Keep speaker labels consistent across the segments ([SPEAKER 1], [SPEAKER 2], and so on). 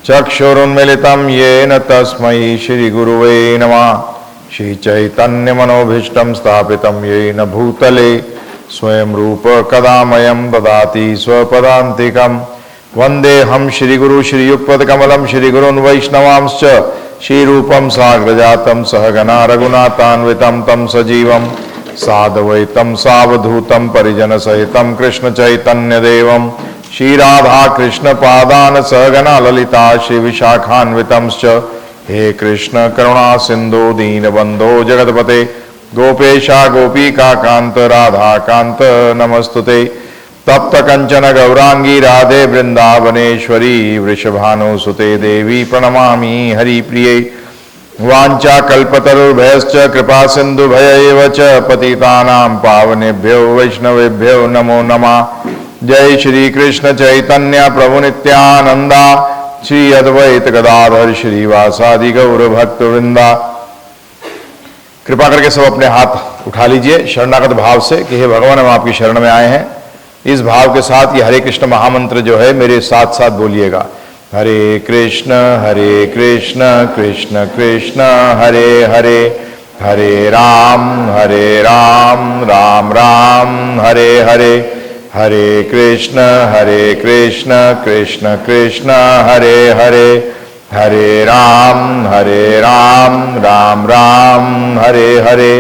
[SPEAKER 1] चक्षुरुन्मिलितं येन तस्मै श्रीगुरुवे नमः। श्रीचैतन्यमनोभीष्टं स्थापितं येन भूतले स्वयं रूप कदा मह्यं ददाति स्वपदान्तिकं। वन्देऽहं श्रीगुरु श्रीयुक्तपदकमलं श्रीगुरून् वैष्णवांश्च श्रीरूपं साग्रजातं सहगणा रघुनाथान्वितं तं सजीवं साद्वैतं सावधूतं परिजनसहितं कृष्णचैतन्यदेवं श्रीराधा कृष्णपादान् सहगणा ललिता श्रीविशाखान्वितंश्च। हे कृष्ण करुणा सिंधु दीनबंधो जगतपते गोपेशा गोपिका कांत राधा कांत नमस्तुते। तप्त कंचन गौरांगी राधे वृंदावनेश्वरी वृषभानुसुते देवी प्रणमामि हरिप्रिये। वाञ्छा कल्पतरुभ्यश्च कृपा सिन्धुभ्यैव च पतितानां पावनेभ्यो वैष्णवेभ्यो नमो नमः। जय श्री कृष्ण चैतन्य प्रभु नित्यानंदा श्री अद्वैत गदाधर श्रीवासादि गौर भक्त वृंदा। कृपा करके सब अपने हाथ उठा लीजिए शरणागत भाव से कि हे भगवान हम आपकी शरण में आए हैं। इस भाव के साथ ये हरे कृष्ण महामंत्र जो है मेरे साथ साथ बोलिएगा। हरे कृष्ण कृष्ण कृष्ण हरे हरे, हरे राम राम राम हरे हरे, हरे कृष्ण कृष्ण कृष्ण हरे हरे, हरे राम राम राम हरे हरे,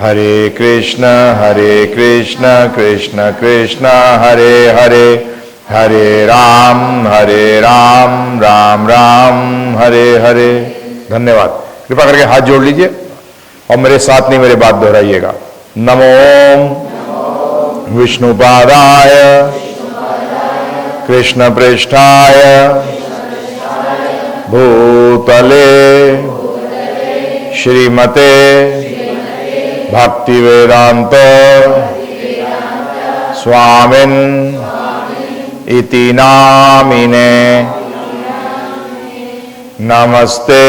[SPEAKER 1] हरे कृष्ण कृष्ण कृष्ण हरे हरे, हरे राम राम राम हरे हरे। धन्यवाद। कृपा करके हाथ जोड़ लीजिए और मेरे साथ नहीं मेरे बात दोहराइएगा। नमो विष्णुपादाय कृष्ण पृष्ठाय भूतले श्रीमते भक्ति वेदांत स्वामिन् इति नामिने। नमस्ते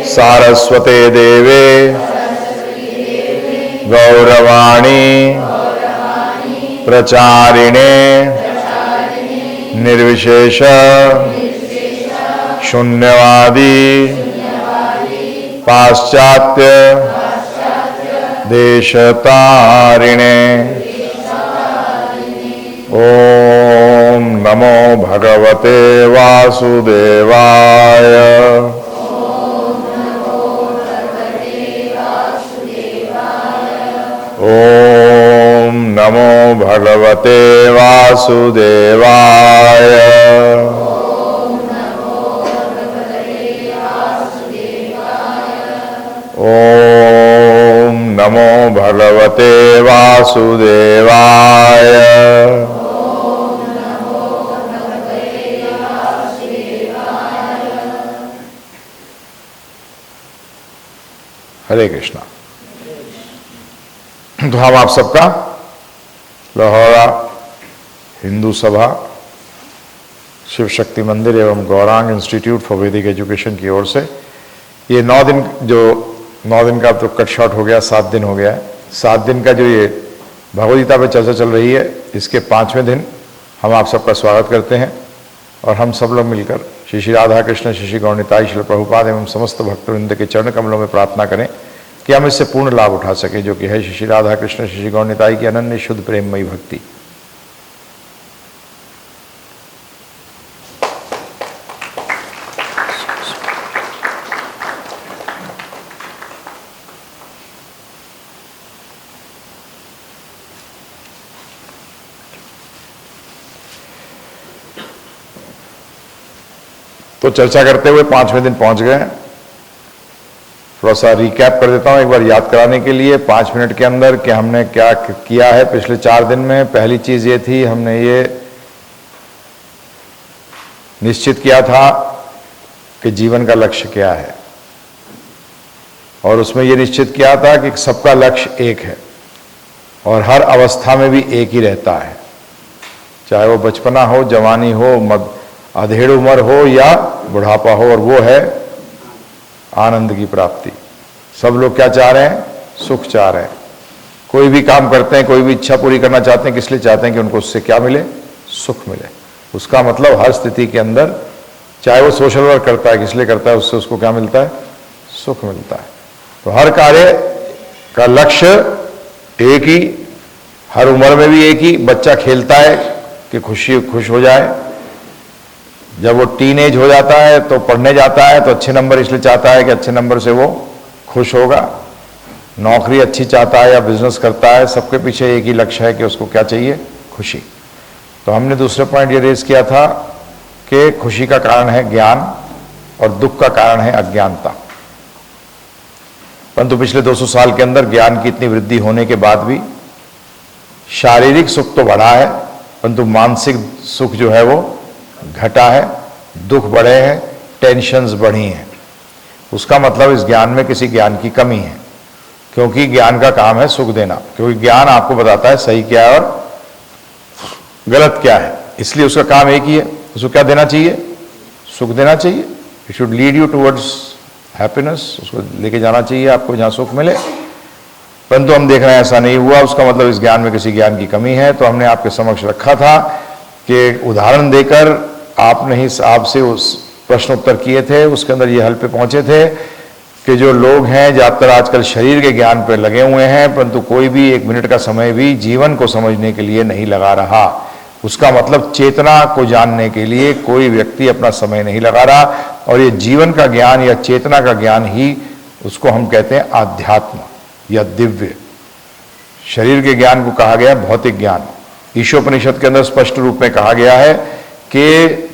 [SPEAKER 1] सारस्वते देवे गौरवाणी प्रचारिणे निर्विशेष शून्यवादी पाश्चात्य देशतारिणे। ओम नमो भगवते वासुदेवाय। ओम नमो भगवते वासुदेवाय। ओम नमो भगवते वासुदेवाय। हरे कृष्णा। तो हम आप सबका लाहौरा हिंदू सभा शिव शक्ति मंदिर एवं गौरांग इंस्टीट्यूट फॉर वैदिक एजुकेशन की ओर से ये 9 दिन का तो कट शॉर्ट हो गया, 7 दिन हो गया है। 7 दिन का जो ये भगवद्गीता पे चर्चा चल रही है इसके 5वें दिन हम आप सबका स्वागत करते हैं और हम सब लोग मिलकर श्री श्री राधा कृष्ण श्री श्री गौर निताई श्रील प्रभुपाद एवं समस्त भक्तवृंद के चरण कमलों में प्रार्थना करें कि हम इससे पूर्ण लाभ उठा सकें, जो कि है श्री श्री राधा कृष्ण श्री श्री गौर निताई की अनन्य शुद्ध प्रेममयी भक्ति। तो चर्चा करते हुए 5वें दिन पहुंच गए। थोड़ा सा रिकैप कर देता हूं एक बार याद कराने के लिए 5 मिनट के अंदर कि हमने क्या किया है पिछले 4 दिन में। पहली चीज ये थी, हमने ये निश्चित किया था कि जीवन का लक्ष्य क्या है और उसमें ये निश्चित किया था कि सबका लक्ष्य एक है और हर अवस्था में भी एक ही रहता है, चाहे वो बचपना हो, जवानी हो, अधेड़ उम्र हो या बुढ़ापा हो, और वो है आनंद की प्राप्ति। सब लोग क्या चाह रहे हैं? सुख चाह रहे हैं। कोई भी काम करते हैं, कोई भी इच्छा पूरी करना चाहते हैं, किस लिए चाहते हैं? कि उनको उससे क्या मिले? सुख मिले। उसका मतलब हर स्थिति के अंदर चाहे वो सोशल वर्क करता है, किस लिए करता है, उससे उसको क्या मिलता है? सुख मिलता है। तो हर कार्य का लक्ष्य एक ही, हर उम्र में भी एक ही। बच्चा खेलता है कि खुश हो जाए, जब वो टीनेज हो जाता है तो पढ़ने जाता है तो अच्छे नंबर इसलिए चाहता है कि अच्छे नंबर से वो खुश होगा। नौकरी अच्छी चाहता है या बिजनेस करता है, सबके पीछे एक ही लक्ष्य है कि उसको क्या चाहिए? खुशी। तो हमने दूसरे पॉइंट ये रेज किया था कि खुशी का कारण है ज्ञान और दुख का कारण है अज्ञानता। परंतु पिछले 200 साल के अंदर ज्ञान की इतनी वृद्धि होने के बाद भी शारीरिक सुख तो बढ़ा है, परंतु मानसिक सुख जो है वो घटा है, दुख बढ़े हैं, टेंशन्स बढ़ी हैं। उसका मतलब इस ज्ञान में किसी ज्ञान की कमी है, क्योंकि ज्ञान का काम है सुख देना, क्योंकि ज्ञान आपको बताता है सही क्या है और गलत क्या है, इसलिए उसका काम एक ही है। उसको क्या देना चाहिए? सुख देना चाहिए। It should lead you towards happiness, उसको लेके जाना चाहिए आपको जहां सुख मिले। परंतु हम देख रहे हैं ऐसा नहीं हुआ, उसका मतलब इस ज्ञान में किसी ज्ञान की कमी है। तो हमने आपके समक्ष रखा था कि उदाहरण देकर आपने ही आपसे उस प्रश्न उत्तर किए थे, उसके अंदर ये हल पे पहुंचे थे कि जो लोग हैं ज़्यादातर आजकल शरीर के ज्ञान पर लगे हुए हैं, परंतु कोई भी 1 मिनट का समय भी जीवन को समझने के लिए नहीं लगा रहा। उसका मतलब चेतना को जानने के लिए कोई व्यक्ति अपना समय नहीं लगा रहा, और ये जीवन का ज्ञान या चेतना का ज्ञान ही उसको हम कहते हैं आध्यात्म या दिव्य। शरीर के ज्ञान को कहा गया भौतिक ज्ञान। ईशोपनिषद के अंदर स्पष्ट रूप में कहा गया है कि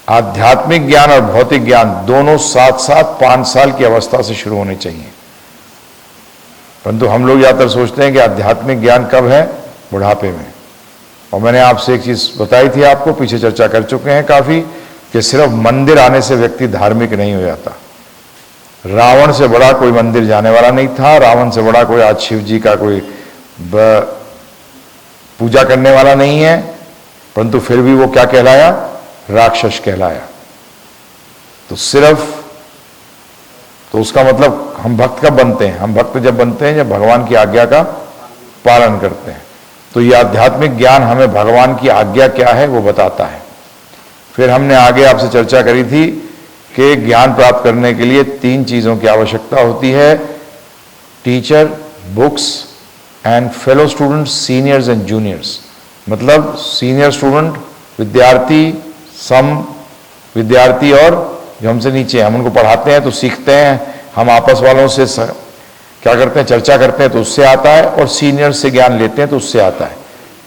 [SPEAKER 1] आध्यात्मिक ज्ञान और भौतिक ज्ञान दोनों साथ साथ 5 साल की अवस्था से शुरू होने चाहिए। परंतु हम लोग ज्यादातर सोचते हैं कि आध्यात्मिक ज्ञान कब है? बुढ़ापे में। और मैंने आपसे एक चीज बताई थी, आपको पीछे चर्चा कर चुके हैं काफी, कि सिर्फ मंदिर आने से व्यक्ति धार्मिक नहीं हो जाता। रावण से बड़ा कोई मंदिर जाने वाला नहीं था, रावण से बड़ा कोई आज शिव जी का कोई पूजा करने वाला नहीं है, परंतु फिर भी वो क्या कहलाया? राक्षस कहलाया। तो सिर्फ, तो उसका मतलब हम भक्त कब बनते हैं? हम भक्त जब बनते हैं जब भगवान की आज्ञा का पालन करते हैं। तो ये आध्यात्मिक ज्ञान हमें भगवान की आज्ञा क्या है वो बताता है। फिर हमने आगे आपसे चर्चा करी थी कि ज्ञान प्राप्त करने के लिए 3 चीजों की आवश्यकता होती है: teacher, books and fellow students, seniors and juniors. मतलब सीनियर स्टूडेंट, विद्यार्थी, सम विद्यार्थी और जो हमसे नीचे, हम उनको पढ़ाते हैं तो सीखते हैं, हम आपस वालों से क्या करते हैं? चर्चा करते हैं तो उससे आता है, और सीनियर से ज्ञान लेते हैं तो उससे आता है।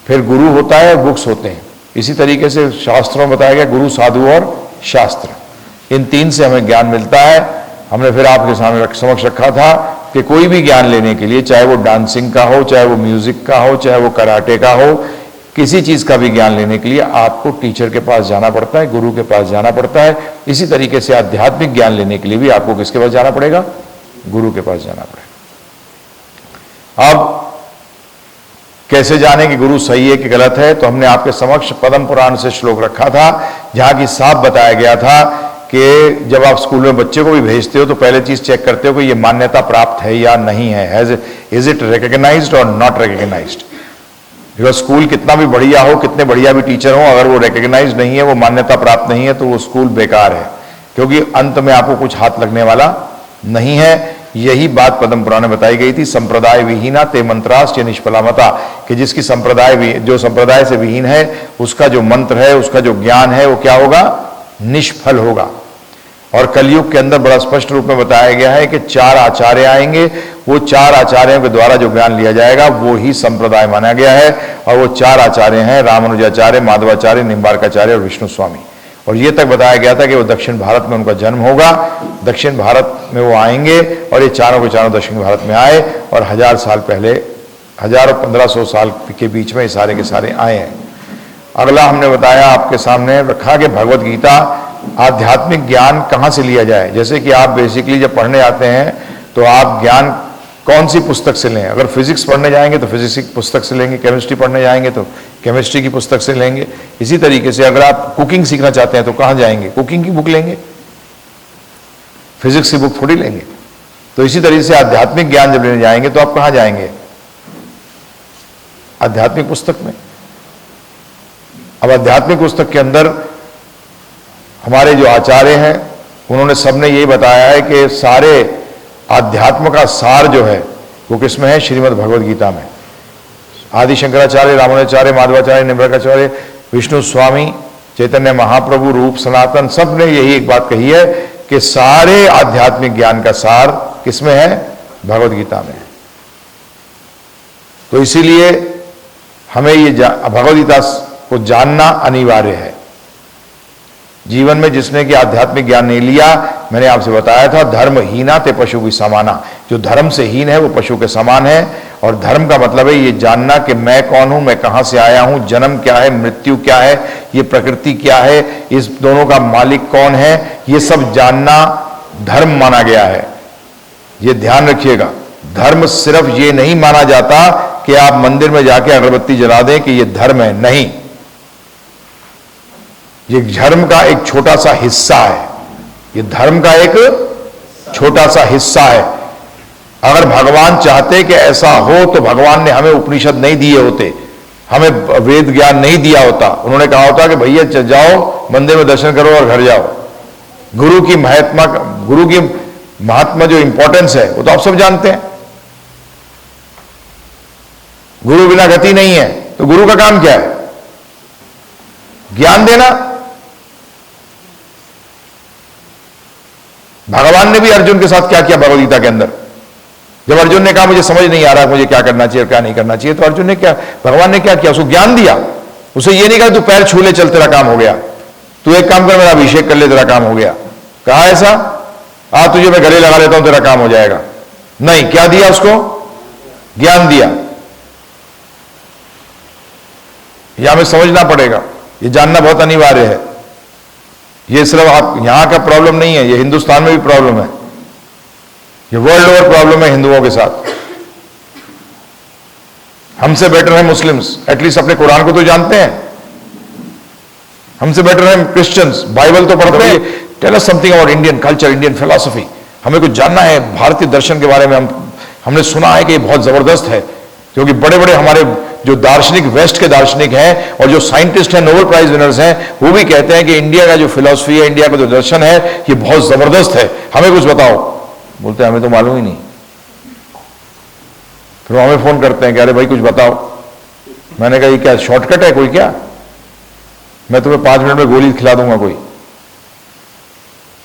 [SPEAKER 1] फिर गुरु होता है और बुक्स होते हैं। इसी तरीके से शास्त्रों में बताया गया गुरु, साधु और शास्त्र, इन 3 से हमें ज्ञान मिलता है। हमने फिर आपके सामने समक्ष रखा था कि कोई भी ज्ञान लेने के लिए, चाहे वो डांसिंग का हो, चाहे वो म्यूजिक का हो, चाहे वो कराटे का हो, किसी चीज का भी ज्ञान लेने के लिए आपको टीचर के पास जाना पड़ता है, गुरु के पास जाना पड़ता है। इसी तरीके से आध्यात्मिक ज्ञान लेने के लिए भी आपको किसके पास जाना पड़ेगा? गुरु के पास जाना पड़ेगा। अब कैसे जाने कि गुरु सही है कि गलत है? तो हमने आपके समक्ष पद्म पुराण से श्लोक रखा था, जहां की साफ बताया गया था कि जब आप स्कूल में बच्चे को भी भेजते हो तो पहले चीज चेक करते हो कि ये मान्यता प्राप्त है या नहीं है। इज इट रिकॉग्नाइज्ड और नॉट रिकॉग्नाइज्ड? बिकॉज स्कूल कितना भी बढ़िया हो, कितने बढ़िया भी टीचर हो, अगर वो रिकॉग्नाइज्ड नहीं है, वो मान्यता प्राप्त नहीं है, तो वो स्कूल बेकार है, क्योंकि अंत में आपको कुछ हाथ लगने वाला नहीं है। यही बात पद्म पुराण में बताई गई थी। संप्रदाय विहीना ते मंत्राश्च निष्फला मता, कि जिसकी जो संप्रदाय से विहीन है, उसका जो मंत्र है, उसका जो ज्ञान है, वो क्या होगा? निष्फल होगा। और कलयुग के अंदर बड़ा स्पष्ट रूप में बताया गया है कि 4 आचार्य आएंगे, वो 4 आचार्यों के द्वारा जो ज्ञान लिया जाएगा वो ही संप्रदाय माना गया है। और वो 4 आचार्य हैं, रामानुजाचार्य, माधवाचार्य, निम्बार्काचार्य और विष्णु स्वामी। और ये तक बताया गया था कि वो दक्षिण भारत में उनका जन्म होगा, दक्षिण भारत में वो आएंगे, और ये चारों के चारों दक्षिण भारत में आए, और 1000 साल पहले, 1000 और 1500 साल के बीच में ये सारे के सारे आए हैं। अगला हमने बताया, आपके सामने रखा कि भगवत गीता आध्यात्मिक ज्ञान कहाँ से लिया जाए। जैसे कि आप बेसिकली जब पढ़ने आते हैं तो आप ज्ञान कौन सी पुस्तक से लें? अगर फिजिक्स पढ़ने जाएंगे तो फिजिक्स की पुस्तक से लेंगे, केमिस्ट्री पढ़ने जाएंगे तो केमिस्ट्री की पुस्तक से लेंगे। इसी तरीके से अगर आप कुकिंग सीखना चाहते हैं तो कहाँ जाएंगे? कुकिंग की बुक लेंगे, फिजिक्स की बुक थोड़ी लेंगे। तो इसी तरीके से आध्यात्मिक ज्ञान जब लेने जाएंगे तो आप कहाँ जाएंगे? आध्यात्मिक पुस्तक में। अब आध्यात्मिक पुस्तक के अंदर हमारे जो आचार्य हैं उन्होंने सबने यही बताया है कि सारे आध्यात्म का सार जो है वो किसमें है? श्रीमद् भगवद गीता में। आदि शंकराचार्य, रामानुजाचार्य, माधवाचार्य, निम्बर्काचार्य, विष्णु स्वामी, चैतन्य महाप्रभु, रूप सनातन, सब ने यही एक बात कही है कि सारे आध्यात्मिक ज्ञान का सार किसमें है? भगवद गीता में। तो इसीलिए हमें ये भगवद गीता को जानना अनिवार्य है। जीवन में जिसने कि आध्यात्मिक ज्ञान नहीं लिया, मैंने आपसे बताया था, धर्महीना ते पशु भी समाना। जो धर्म से हीन है वो पशु के समान है। और धर्म का मतलब है ये जानना कि मैं कौन हूं, मैं कहां से आया हूं, जन्म क्या है, मृत्यु क्या है, ये प्रकृति क्या है, इस दोनों का मालिक कौन है, ये सब जानना धर्म माना गया है। ये ध्यान रखिएगा। धर्म सिर्फ ये नहीं माना जाता कि आप मंदिर में जाके अगरबत्ती जला दें कि ये धर्म है, नहीं। ये धर्म का एक छोटा सा हिस्सा है। ये धर्म का एक छोटा सा हिस्सा है। अगर भगवान चाहते कि ऐसा हो तो भगवान ने हमें उपनिषद नहीं दिए होते, हमें वेद ज्ञान नहीं दिया होता। उन्होंने कहा होता कि भैया जाओ मंदिर में दर्शन करो और घर जाओ। गुरु की महात्मा जो इंपॉर्टेंस है वो तो आप सब जानते हैं। गुरु बिना गति नहीं है। तो गुरु का काम क्या है? ज्ञान देना। भगवान ने भी अर्जुन के साथ क्या किया भगवद गीता के अंदर? जब अर्जुन ने कहा मुझे समझ नहीं आ रहा मुझे क्या करना चाहिए और क्या नहीं करना चाहिए, तो अर्जुन ने क्या, भगवान ने क्या किया? उसको ज्ञान दिया। उसे ये नहीं कहा तू पैर छू ले चल तेरा काम हो गया, तू एक काम कर मेरा अभिषेक कर ले तेरा काम हो गया। कहा ऐसा? आ तुझे मैं गले लगा लेता हूं तेरा काम हो जाएगा। नहीं, क्या दिया उसको? ज्ञान दिया। यह हमें समझना पड़ेगा, ये जानना बहुत अनिवार्य है। ये सिर्फ आप यहां का प्रॉब्लम नहीं है, ये हिंदुस्तान में भी प्रॉब्लम है, ये वर्ल्ड ओवर प्रॉब्लम है हिंदुओं के साथ। हमसे बेटर है मुस्लिम्स, एटलीस्ट अपने कुरान को तो जानते हैं। हमसे बेटर है क्रिश्चियंस, बाइबल तो पढ़ते हैं। Tell us something about Indian culture, Indian philosophy. हमें कुछ जानना है भारतीय दर्शन के बारे में। हमने सुना है कि ये बहुत जबरदस्त है, क्योंकि बड़े बड़े हमारे जो दार्शनिक वेस्ट के दार्शनिक हैं और जो साइंटिस्ट हैं, नोबेल प्राइज विनर्स हैं, वो भी कहते हैं कि इंडिया का जो फिलॉसफी है, इंडिया का जो दर्शन है, ये बहुत जबरदस्त है, हमें कुछ बताओ। बोलते हैं हमें तो मालूम ही नहीं। फिर वो हमें फोन करते हैं कि अरे भाई कुछ बताओ। मैंने कहा ये क्या शॉर्टकट है कोई? क्या मैं तुम्हें 5 मिनट में गोली खिला दूंगा कोई?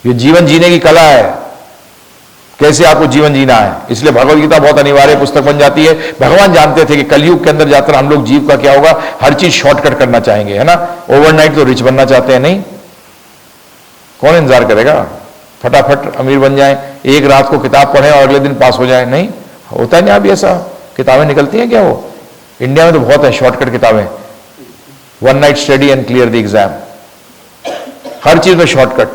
[SPEAKER 1] ये जीवन जीने की कला है, कैसे आपको जीवन जीना है। इसलिए भगवद गीता बहुत अनिवार्य पुस्तक बन जाती है। भगवान जानते थे कि कलयुग के अंदर जाकर हम लोग जीव का क्या होगा, हर चीज शॉर्टकट करना चाहेंगे, है ना। ओवरनाइट तो रिच बनना चाहते हैं, नहीं। कौन इंतजार करेगा? फटाफट अमीर बन जाए, एक रात को किताब पढ़े और अगले दिन पास हो जाए, नहीं होता है। नहीं अभी ऐसा किताबें निकलती हैं क्या? वो इंडिया में तो बहुत है शॉर्टकट किताबें। 1 night study and clear the exam, हर चीज में शॉर्टकट।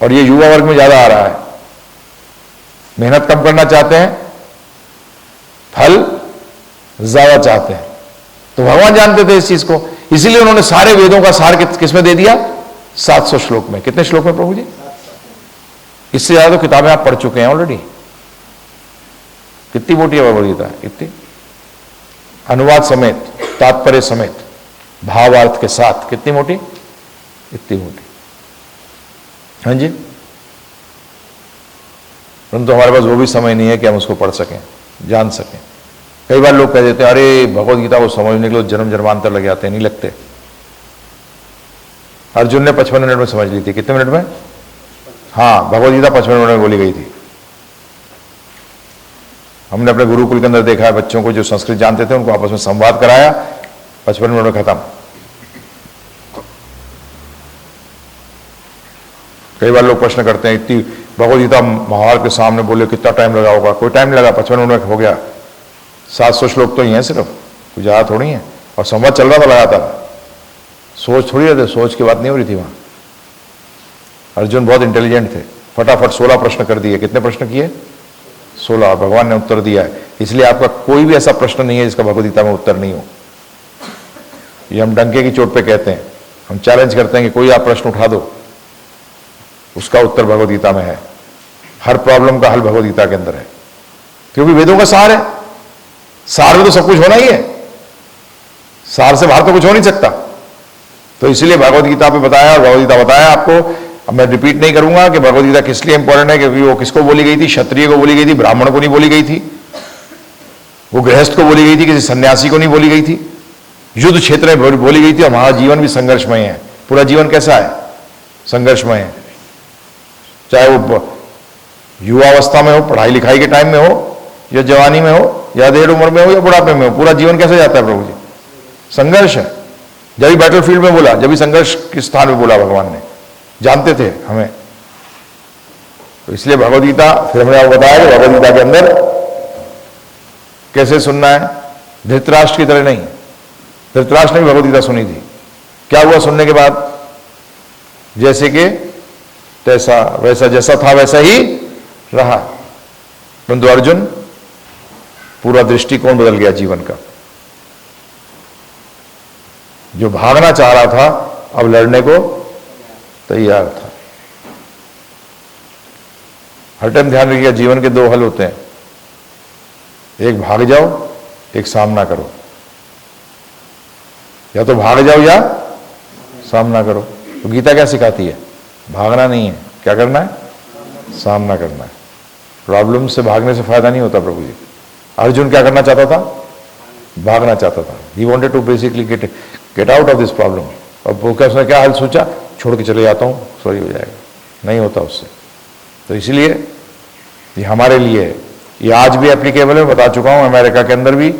[SPEAKER 1] और ये युवा वर्ग में ज्यादा आ रहा है। मेहनत कम करना चाहते हैं, फल ज्यादा चाहते हैं। तो भगवान जानते थे इस चीज को, इसीलिए उन्होंने सारे वेदों का सार किसमें दे दिया? 700 श्लोक में। कितने श्लोक में प्रभु जी? इससे ज्यादा तो किताबें आप पढ़ चुके हैं ऑलरेडी। कितनी मोटी है भगवद गीता? इतनी, अनुवाद समेत, तात्पर्य समेत, भावार्थ के साथ। कितनी मोटी? इतनी मोटी। हाँ जी। परंतु हमारे पास वो भी समय नहीं है कि हम उसको पढ़ सकें, जान सकें। कई बार लोग कह देते हैं अरे भगवद गीता को समझने के लिए जन्म जन्मांतर लग जाते हैं। नहीं लगते। अर्जुन ने 55 मिनट में समझ ली थी। कितने मिनट में? हाँ, भगवद गीता 55 मिनट में बोली गई थी। हमने अपने गुरुकुल के अंदर देखा है, बच्चों को जो संस्कृत जानते थे उनको आपस में संवाद कराया, 55 मिनट में खत्म। कई बार लोग प्रश्न करते हैं इतनी भगवद गीता महाभारत के सामने बोले कितना टाइम लगा होगा? कोई टाइम नहीं लगा, 55 मिनट में हो गया। 700 श्लोक तो ही हैं सिर्फ, कुछ ज़्यादा थोड़ी है। और संवाद चल रहा था लगातार, सोच थोड़ी रहते, सोच की बात नहीं हो रही थी वहां। अर्जुन बहुत इंटेलिजेंट थे, फटाफट 16 प्रश्न कर दिए। कितने प्रश्न किए? 16। भगवान ने उत्तर दिया है। इसलिए आपका कोई भी ऐसा प्रश्न नहीं है जिसका भगवद गीता में उत्तर नहीं हो। ये हम डंके की चोट पे कहते हैं, हम चैलेंज करते हैं कि कोई आप प्रश्न उठा दो, उसका उत्तर भगवद गीता में है। हर प्रॉब्लम का हल भगवद गीता के अंदर है, क्योंकि वेदों का सार है। सार में तो सब कुछ होना ही है, सार से बाहर तो कुछ हो नहीं सकता। तो इसलिए भगवत गीता पे बताया, भगवत गीता बताया आपको। अब मैं रिपीट नहीं करूंगा कि भगवत गीता किस लिए इंपॉर्टेंट है, क्योंकि वो किसको बोली गई थी? क्षत्रिय को बोली गई थी, ब्राह्मण को नहीं बोली गई थी, वो गृहस्थ को बोली गई थी, किसी सन्यासी को नहीं बोली गई थी, युद्ध क्षेत्र में बोली गई थी। और हमारा जीवन भी संघर्षमय है, पूरा जीवन कैसा है? संघर्षमय है। चाहे वो युवावस्था में हो, पढ़ाई लिखाई के टाइम में हो, या जवानी में हो, या देर उम्र में हो, या बुढ़ापे में हो, पूरा जीवन कैसे जाता है प्रभु जी? संघर्ष है। जब भी बैटलफील्ड में बोला, जब भी संघर्ष के स्थान में बोला भगवान ने, जानते थे हमें। तो इसलिए भगवद गीता, फिर हमने आपको बताया कि भगवद गीता के अंदर कैसे सुनना है। धृतराष्ट्र की तरह नहीं, धृतराष्ट्र ने भी भगवद गीता सुनी थी। क्या हुआ सुनने के बाद? जैसे कि तैसा वैसा, जैसा था वैसा ही रहा। परंतु अर्जुन, पूरा दृष्टिकोण बदल गया जीवन का। जो भागना चाह रहा था, अब लड़ने को तैयार था। हर टाइम ध्यान रखिएगा, जीवन के दो हल होते हैं, एक भाग जाओ, एक सामना करो। या तो भाग जाओ या सामना करो। तो गीता क्या सिखाती है? भागना नहीं है, क्या करना है? सामना करना है। प्रॉब्लम से भागने से फायदा नहीं होता प्रभु जी। अर्जुन क्या करना चाहता था? भागना चाहता था। He wanted to basically get out of this problem. अब वो क्या, उसने क्या हल सोचा? छोड़ के चले जाता हूँ, सॉरी हो जाएगा, नहीं होता उससे। तो इसलिए ये हमारे लिए, ये आज भी एप्लीकेबल है। बता चुका हूँ, अमेरिका के अंदर भी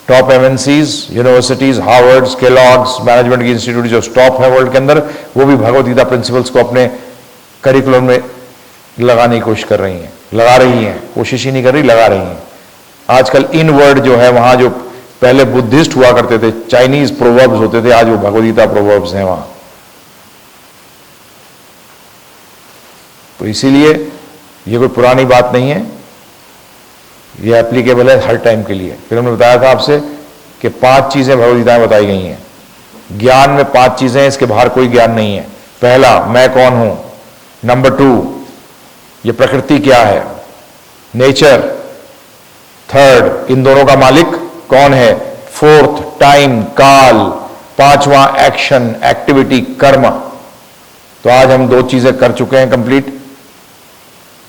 [SPEAKER 1] top MNCs, universities, Harvard, Kellogg's, management की इंस्टीट्यूट जो टॉप है वर्ल्ड के अंदर, वो भी भगवद गीता प्रिंसिपल्स को अपने करिकुलम में लगाने की कोशिश कर रही हैं, लगा रही हैं। कोशिश ही नहीं कर रही, लगा रही हैं। आजकल इन वर्ड जो है, वहां जो पहले बुद्धिस्ट हुआ करते थे, चाइनीज प्रोवर्ब्स होते थे, आज वो भगवद गीता प्रोवर्ब्स हैं वहां। तो इसीलिए ये कोई पुरानी बात नहीं है, ये एप्लीकेबल है हर टाइम के लिए। फिर हमने बताया था आपसे कि 5 चीजें भगवद गीता में बताई गई हैं। ज्ञान में 5 चीजें हैं, इसके बाहर कोई ज्ञान नहीं है। पहला, मैं कौन हूं। नंबर 2, ये प्रकृति क्या है, नेचर। थर्ड, इन दोनों का मालिक कौन है। फोर्थ, टाइम, काल। 5वां, एक्शन, एक्टिविटी, कर्म। तो आज हम 2 चीजें कर चुके हैं कंप्लीट,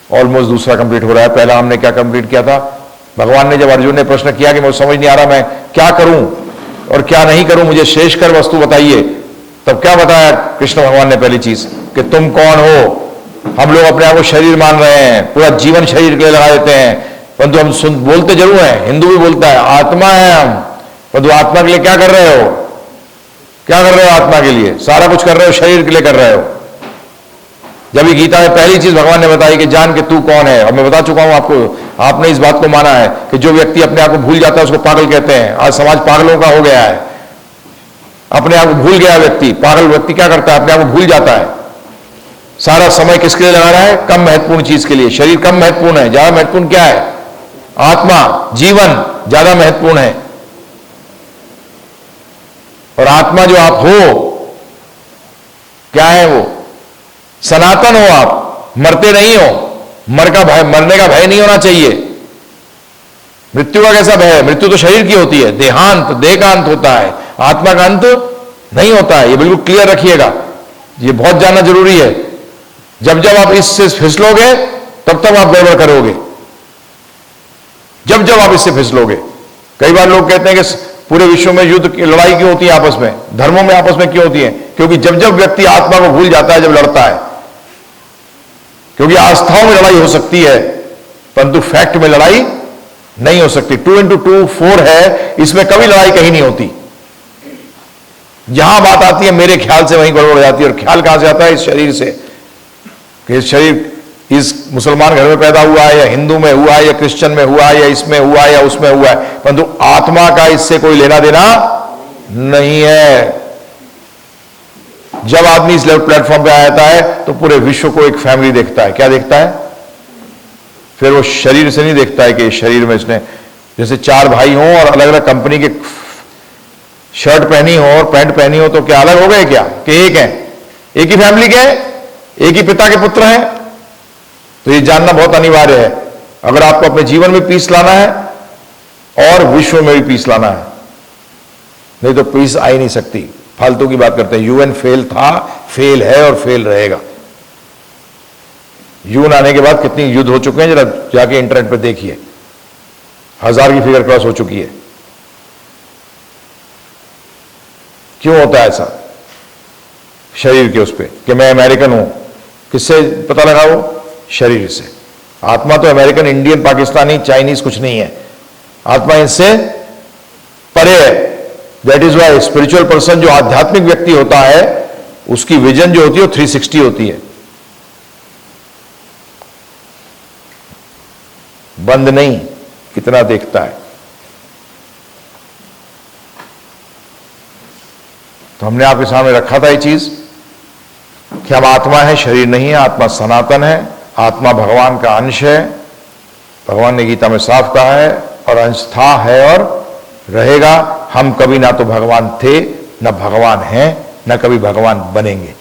[SPEAKER 1] ऑलमोस्ट दूसरा कंप्लीट हो रहा है। पहला हमने क्या कंप्लीट किया था? भगवान ने जब अर्जुन ने प्रश्न किया कि मुझे समझ नहीं आ रहा, मैं क्या करूं और क्या नहीं करूं, मुझे शेषकर वस्तु बताइए, तब क्या बताया कृष्ण भगवान ने? पहली चीज कि तुम कौन हो। हम लोग अपने आप को शरीर मान रहे हैं, पूरा जीवन शरीर के लिए लगा देते हैं, परंतु हम बोलते जरूर हैं, हिंदू भी बोलता है आत्मा है हम, परंतु आत्मा के लिए क्या कर रहे हो? क्या कर रहे हो आत्मा के लिए? सारा कुछ कर रहे हो, शरीर के लिए कर रहे हो। जब गीता में पहली चीज भगवान ने बताई कि जान के तू कौन है। और मैं बता चुका हूं आपको, आपने इस बात को माना है कि जो व्यक्ति अपने आप को भूल जाता है उसको पागल कहते हैं। आज समाज पागलों का हो गया है, अपने आप को भूल गया व्यक्ति। पागल व्यक्ति क्या करता है? अपने आप को भूल जाता है। सारा समय किसके लिए लगा रहा है? कम महत्वपूर्ण चीज के लिए। शरीर कम महत्वपूर्ण है, ज्यादा महत्वपूर्ण क्या है? आत्मा, जीवन ज्यादा महत्वपूर्ण है। और आत्मा जो आप हो, क्या है वो? सनातन हो आप, मरते नहीं हो। मरने का भय नहीं होना चाहिए। मृत्यु का कैसा भय है? मृत्यु तो शरीर की होती है, देहांत, देह का अंत होता है, आत्मा का अंत नहीं होता है। ये बिल्कुल क्लियर रखिएगा, ये बहुत जानना जरूरी है। जब जब आप इससे फिसलोगे तब तब आप गड़बड़ करोगे। जब जब आप इससे फिसलोगे, कई बार लोग कहते हैं कि पूरे विश्व में युद्ध की लड़ाई क्यों होती है आपस में, धर्मों में आपस में क्यों होती है? क्योंकि जब जब व्यक्ति आत्मा को भूल जाता है, जब लड़ता है। क्योंकि आस्थाओं में लड़ाई हो सकती है, परंतु फैक्ट में लड़ाई नहीं हो सकती। 2 into 2 4 है, इसमें कभी लड़ाई कहीं नहीं होती। जहां बात आती है मेरे ख्याल से, वहीं गड़बड़ हो जाती है। और ख्याल कहां से आता है? इस शरीर से। कि इस शरीर इस मुसलमान घर में पैदा हुआ है, या हिंदू में हुआ है, या क्रिश्चियन में हुआ है, या इसमें हुआ है, या उसमें हुआ है, परंतु आत्मा का इससे कोई लेना देना नहीं है। जब आदमी इस प्लेटफॉर्म पे आता है तो पूरे विश्व को एक फैमिली देखता है। क्या देखता है? फिर वो शरीर से नहीं देखता है कि शरीर में इसने, जैसे 4 भाई हों और अलग अलग कंपनी के शर्ट पहनी हो और पैंट पहनी हो, तो क्या अलग हो गए क्या? कि एक है, एक ही फैमिली के, एक ही पिता के पुत्र हैं। तो ये जानना बहुत अनिवार्य है अगर आपको अपने जीवन में पीस लाना है और विश्व में भी पीस लाना है। नहीं तो पीस आ ही नहीं सकती। फालतू की बात करते हैं। यूएन फेल था, फेल है और फेल रहेगा। यूएन आने के बाद कितनी युद्ध हो चुके हैं, जरा जाके इंटरनेट पे देखिए, 1000 की फिगर क्रॉस हो चुकी है। क्यों होता है ऐसा? शरीर के उस पे कि मैं अमेरिकन हूं, किससे पता लगा? वो शरीर से। आत्मा तो अमेरिकन, इंडियन, पाकिस्तानी, चाइनीज कुछ नहीं है। आत्मा इससे परे है। That is why spiritual person, जो आध्यात्मिक व्यक्ति होता है, उसकी विजन जो होती है वो 360 होती है, बंद नहीं, कितना देखता है। तो हमने आपके सामने रखा था ये चीज कि हम आत्मा है, शरीर नहीं है। आत्मा सनातन है, आत्मा भगवान का अंश है। भगवान ने गीता में साफ कहा है, और अंश था, है और रहेगा। हम कभी ना तो भगवान थे, ना भगवान हैं, ना कभी भगवान बनेंगे।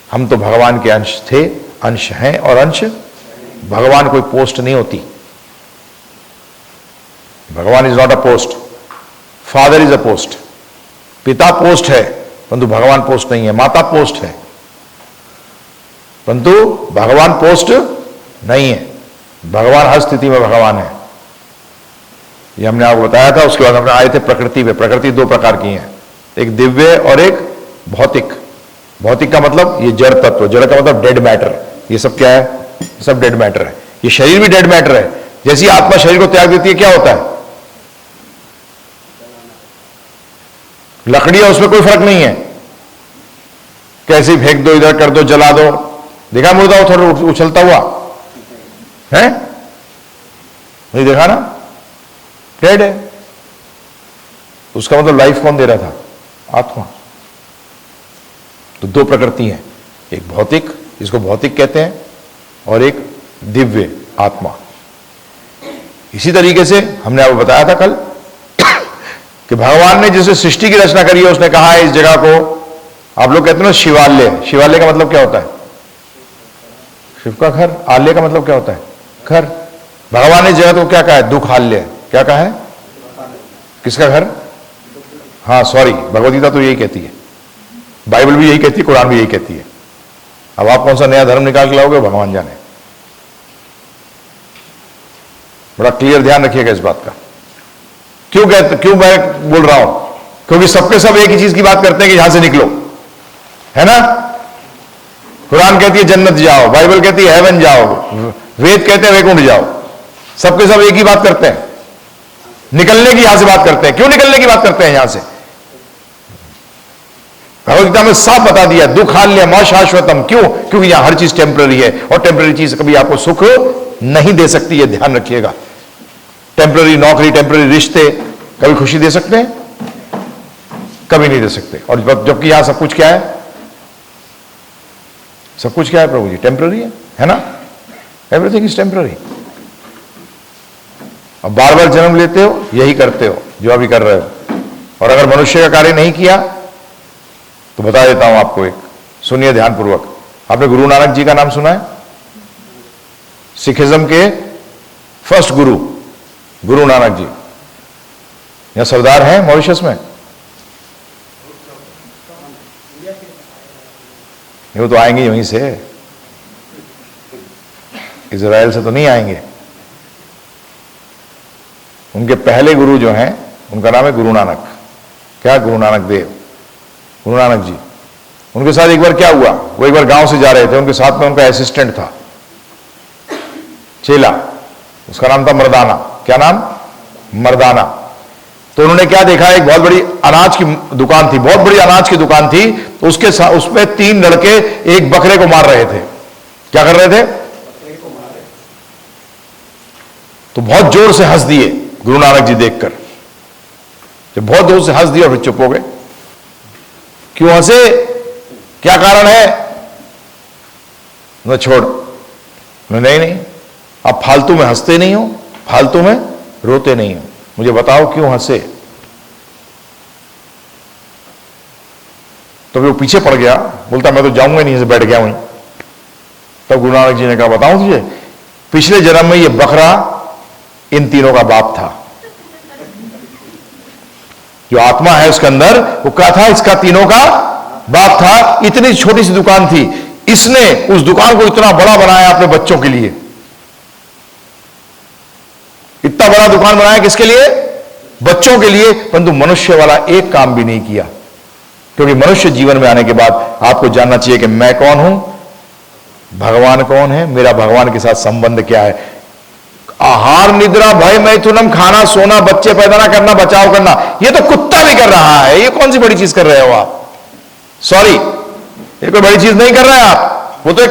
[SPEAKER 1] हम तो भगवान के अंश थे, अंश हैं और अंश। भगवान कोई पोस्ट नहीं होती। भगवान is not a post, father is a post. पिता पोस्ट है, परंतु भगवान पोस्ट नहीं है। माता पोस्ट है, परंतु भगवान पोस्ट नहीं है। भगवान हर स्थिति में भगवान है। ये हमने आपको बताया था। उसके बाद हमने आए थे प्रकृति पे। प्रकृति दो प्रकार की है, एक दिव्य और एक भौतिक। भौतिक का मतलब ये जड़ तत्व, जड़ का मतलब डेड मैटर। ये सब क्या है? सब डेड मैटर है। ये शरीर भी डेड मैटर है। जैसी आत्मा शरीर को त्याग देती है, क्या होता है? लकड़ियां, उसमें कोई फर्क नहीं है, कैसे फेंक दो, इधर कर दो, जला दो। देखा मुर्दा थोड़ा उछलता हुआ है? नहीं देखा ना? डेड है। उसका मतलब लाइफ कौन दे रहा था? आत्मा। तो दो प्रकृति हैं, एक भौतिक, जिसको भौतिक कहते हैं, और एक दिव्य आत्मा। इसी तरीके से हमने आपको बताया था कल कि भगवान ने जिस सृष्टि की रचना करी है, उसने कहा है इस जगह को, आप लोग कहते हैं ना शिवालय। शिवालय का मतलब क्या होता है? शिव का घर। आलय का मतलब क्या होता है? घर। भगवान ने जगत को क्या कहा है? दुखालय। क्या कहा है? किसका घर? हाँ सॉरी, भगवद गीता तो यही कहती है, बाइबल भी यही कहती है, कुरान भी यही कहती है। अब आप कौन सा नया धर्म निकाल के लाओगे, भगवान जाने। बड़ा क्लियर ध्यान रखिएगा इस बात का। क्यों मैं बोल रहा हूं? क्योंकि सबके सब एक ही चीज की बात करते हैं कि यहां से निकलो, है ना? कुरान कहती है जन्नत जाओ, बाइबल कहती है हेवन जाओ, वेद कहते हैं वैकुंठ जाओ। सबके सब एक ही बात करते हैं, निकलने की यहां से बात करते हैं। क्यों निकलने की बात करते हैं यहां से? भगवद गीता में साफ बता दिया, दुखाल्य म शाश्वतम। क्यों? क्योंकि यहां हर चीज टेम्पररी है, और टेम्पररी चीज कभी आपको सुख नहीं दे सकती है, ध्यान रखिएगा। टेम्पररी नौकरी, टेम्पररी रिश्ते कभी खुशी दे सकते हैं? कभी नहीं दे सकते। और जबकि यहां सब कुछ क्या है? सब कुछ क्या है प्रभु जी? टेम्पररी है ना? Everything is temporary. अब बार बार जन्म लेते हो, यही करते हो जो अभी कर रहे हो। और अगर मनुष्य का कार्य नहीं किया तो बता देता हूं आपको एक, सुनिए ध्यानपूर्वक। आपने गुरु नानक जी का नाम सुना है? सिखिज्म के फर्स्ट गुरु, गुरु नानक जी। यहां सरदार हैं मॉरिशस में? वो तो आएंगे वहीं से, इजराइल से तो नहीं आएंगे। उनके पहले गुरु जो हैं, उनका नाम है गुरु नानक। क्या? गुरु नानक देव, गुरु नानक जी। उनके साथ एक बार क्या हुआ, वो एक बार गांव से जा रहे थे, उनके साथ में उनका असिस्टेंट था, चेला, उसका नाम था मर्दाना। क्या नाम? मर्दाना। तो उन्होंने क्या देखा, एक बहुत बड़ी अनाज की दुकान थी, बहुत बड़ी अनाज की दुकान थी। उसके उसमें 3 लड़के एक बकरे को मार रहे थे। क्या कर रहे थे? तो बहुत जोर से हंस दिए गुरु नानक जी देखकर। जब बहुत जोर से हंस दिया, फिर चुप हो गए। क्यों हंसे? क्या कारण है? न छोड़, नहीं, आप फालतू में हंसते नहीं हो, फालतू में रोते नहीं हो, मुझे बताओ क्यों हंसे? तो वो पीछे पड़ गया, बोलता मैं तो जाऊंगा नहीं, से बैठ गया वहीं। तब गुरु नानक जी ने कहा बताऊं तुझे, पिछले जन्म में ये बकरा इन तीनों का बाप था। जो आत्मा है उसके अंदर, वो क्या था? इसका तीनों का बाप था। इतनी छोटी सी दुकान थी, इसने उस दुकान को इतना बड़ा बनाया अपने बच्चों के लिए। इतना बड़ा दुकान बनाया किसके लिए? बच्चों के लिए। परंतु मनुष्य वाला एक काम भी नहीं किया, क्योंकि मनुष्य जीवन में आने के बाद आपको जानना चाहिए कि मैं कौन हूं, भगवान कौन है, मेरा भगवान के साथ संबंध क्या है। आहार, निद्रा, भय, मैथुनम, खाना, सोना, बच्चे पैदा ना करना, बचाव करना, ये तो कुत्ता भी कर रहा है। ये कौन सी बड़ी चीज कर रहे हो आप? सॉरी, ये कोई बड़ी चीज नहीं कर रहे हैं आप। वो तो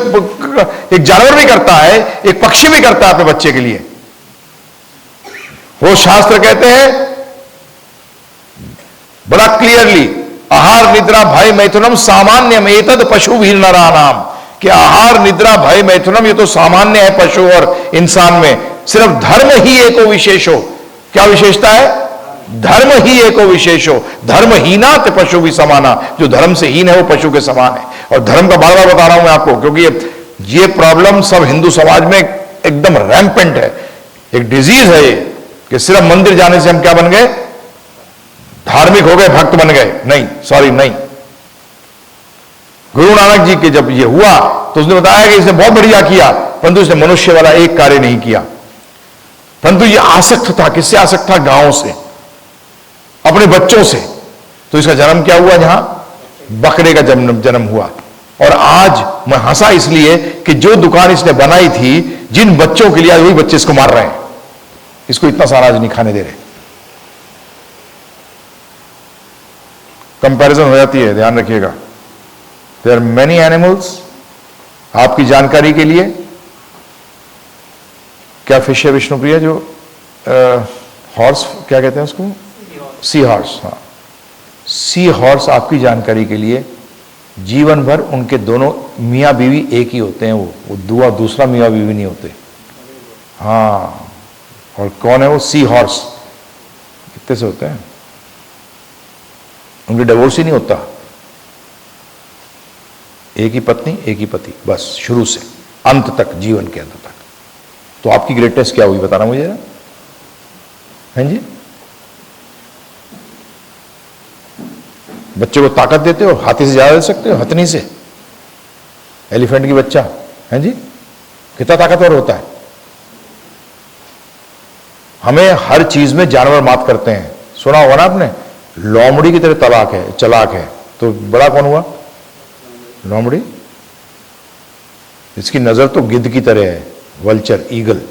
[SPEAKER 1] एक जानवर भी करता है, एक पक्षी भी करता है अपने बच्चे के लिए। वो शास्त्र कहते हैं बड़ा क्लियरली, आहार, निद्रा, भय, मैथुनम सामान्यम एतद पशु भी नरानाम, कि आहार, निद्रा, भय, मैथुनम ये तो सामान्य है पशु और इंसान में। सिर्फ धर्म ही एको विशेष हो। क्या विशेषता है? धर्म ही एको विशेष हो। धर्महीना ते पशु भी समाना, जो धर्म से हीन है वो पशु के समान है। और धर्म का बार बार बता रहा हूं मैं आपको, क्योंकि ये प्रॉब्लम सब हिंदू समाज में एकदम रैम्पेंट है, एक डिजीज है ये, कि सिर्फ मंदिर जाने से हम क्या बन गए? धार्मिक हो गए, भक्त बन गए। नहीं, सॉरी, नहीं। गुरु नानक जी के जब ये हुआ तो उसने बताया कि इसने बहुत बढ़िया किया, परंतु इसने मनुष्य वाला एक कार्य नहीं किया। परंतु ये आसक्त था, किससे आसक्त था? गांव से, अपने बच्चों से। तो इसका जन्म क्या हुआ? जहां बकरे का जन्म हुआ। और आज मैं हंसा इसलिए कि जो दुकान इसने बनाई थी, जिन बच्चों के लिए, आज वही बच्चे इसको मार रहे हैं, इसको इतना सारा आज नहीं खाने दे रहे। कंपैरिजन हो जाती है, ध्यान रखिएगा। There are many animals. आपकी जानकारी के लिए, क्या फिश है विष्णुप्रिया, जो हॉर्स, क्या कहते हैं उसको? Sea horse. हाँ, सी हॉर्स, आपकी जानकारी के लिए, जीवन भर उनके दोनों मियाँ बीवी एक ही होते हैं। वो दूसरा मियाँ बीवी नहीं होते। हाँ, और कौन है वो? Sea horse. कितने से होते हैं? उनके डिवोर्स ही नहीं होता। एक ही पत्नी, एक ही पति, बस, शुरू से अंत तक, जीवन के अंत तक। तो आपकी ग्रेटनेस क्या हुई बताना मुझे? हैं जी? बच्चे को ताकत देते हो, हाथी से ज्यादा दे सकते हो, हथनी से। एलिफेंट की बच्चा, हैं जी, कितना ताकतवर होता है। हमें हर चीज में जानवर मात करते हैं। सुना होगा ना आपने, लोमड़ी की तरह चलाक है। तो बड़ा कौन हुआ? लोमड़ी। इसकी नजर तो गिद्ध की तरह है, वल्चर, ईगल।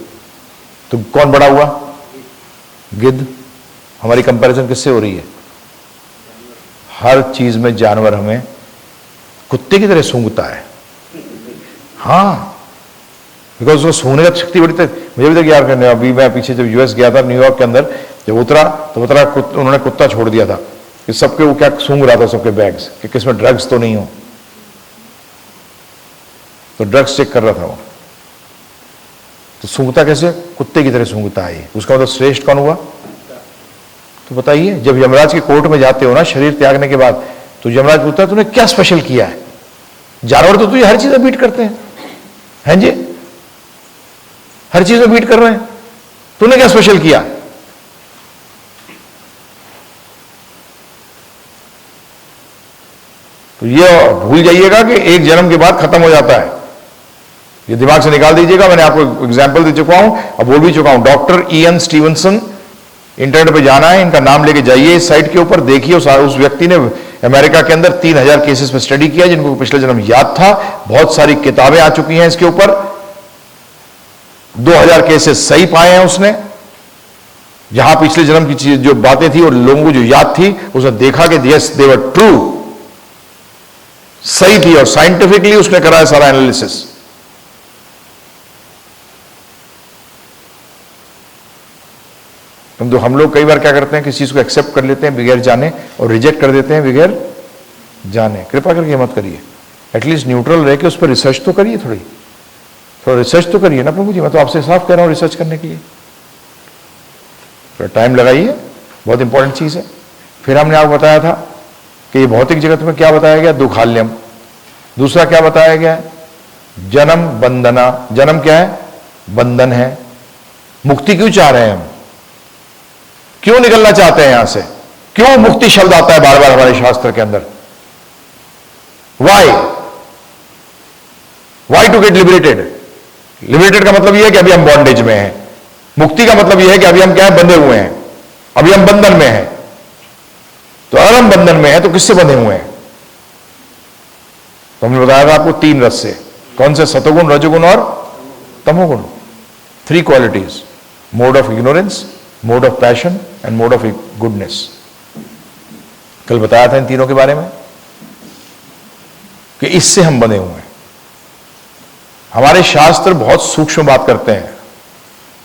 [SPEAKER 1] तो कौन बड़ा हुआ? गिद्ध। हमारी कंपैरिजन किससे हो रही है? हर चीज में जानवर हमें कुत्ते की तरह सूंघता है। हाँ, बिकॉज उसको सूंघने की शक्ति बड़ी तक। मुझे भी तक याद करने, अभी मैं पीछे जब यूएस गया था, न्यूयॉर्क के अंदर जब उतरा तो उन्होंने कुत्ता छोड़ दिया था कि सबके वो क्या सूंघ रहा था, सबके बैग्स, कि किसमें ड्रग्स तो नहीं हो। तो ड्रग्स चेक कर रहा था वो। तो सूंघता कैसे? कुत्ते की तरह सूंघता है। उसका मतलब श्रेष्ठ कौन हुआ? तो बताइए, जब यमराज के कोर्ट में जाते हो ना शरीर त्यागने के बाद, तो यमराज पूछता है तूने क्या स्पेशल किया है? जानवर तो तुझे हर चीज में बीट करते हैं जी, हर चीज में बीट कर रहे हैं, तूने क्या स्पेशल किया? तो ये भूल जाइएगा कि एक जन्म के बाद खत्म हो जाता है। ये दिमाग से निकाल दीजिएगा। मैंने आपको एग्जाम्पल दे चुका हूं, अब बोल भी चुका हूं। डॉक्टर इयन स्टीवनसन, इंटरनेट पे जाना है, इनका नाम लेके जाइए, इस साइट के ऊपर देखिए। उस व्यक्ति ने अमेरिका के अंदर 3000 केसेस में स्टडी किया जिनको पिछले जन्म याद था। बहुत सारी किताबें आ चुकी हैं इसके ऊपर। 2000 केसेस सही पाए हैं उसने, जहां पिछले जन्म की चीज जो बातें थी और लोगों को जो याद थी, उसने देखा कि यस दे वर ट्रू, सही थी। और साइंटिफिकली उसने कराया सारा एनालिसिस। तो हम लोग कई बार क्या करते हैं, किसी चीज को एक्सेप्ट कर लेते हैं बगैर जाने और रिजेक्ट कर देते हैं बगैर जाने। कृपा करके मत करिए, एटलीस्ट न्यूट्रल रह के उस पर रिसर्च तो करिए, थोड़ा रिसर्च तो करिए ना प्रभु जी। मैं तो आपसे साफ कह रहा हूं रिसर्च करने के लिए, थोड़ा टाइम लगाइए, बहुत इंपॉर्टेंट चीज है। फिर हमने आपको बताया था कि ये भौतिक जगत में क्या बताया गया? दुखाल्यम। दूसरा क्या बताया गया? जन्म बंधना। जन्म क्या है? बंधन है। मुक्ति क्यों चाह रहे हैं हम? क्यों निकलना चाहते हैं यहां से? क्यों मुक्ति शब्द आता है बार बार हमारे शास्त्र के अंदर? Why to get liberated? Liberated का मतलब यह है कि अभी हम बॉन्डेज में हैं। मुक्ति का मतलब यह है कि अभी हम क्या है? बंधे हुए हैं, अभी हम बंधन में हैं। तो अगर हम बंधन में हैं तो किससे बंधे हुए हैं? तो हमने बताया था आपको 3 रस से। कौन से? सतोगुण, रजोगुण और तमोगुण। 3 qualities: mode of ignorance, mode of passion and mode of goodness. कल बताया था इन तीनों के बारे में कि इससे हम बने हुए हैं। हमारे शास्त्र बहुत सूक्ष्म बात करते हैं,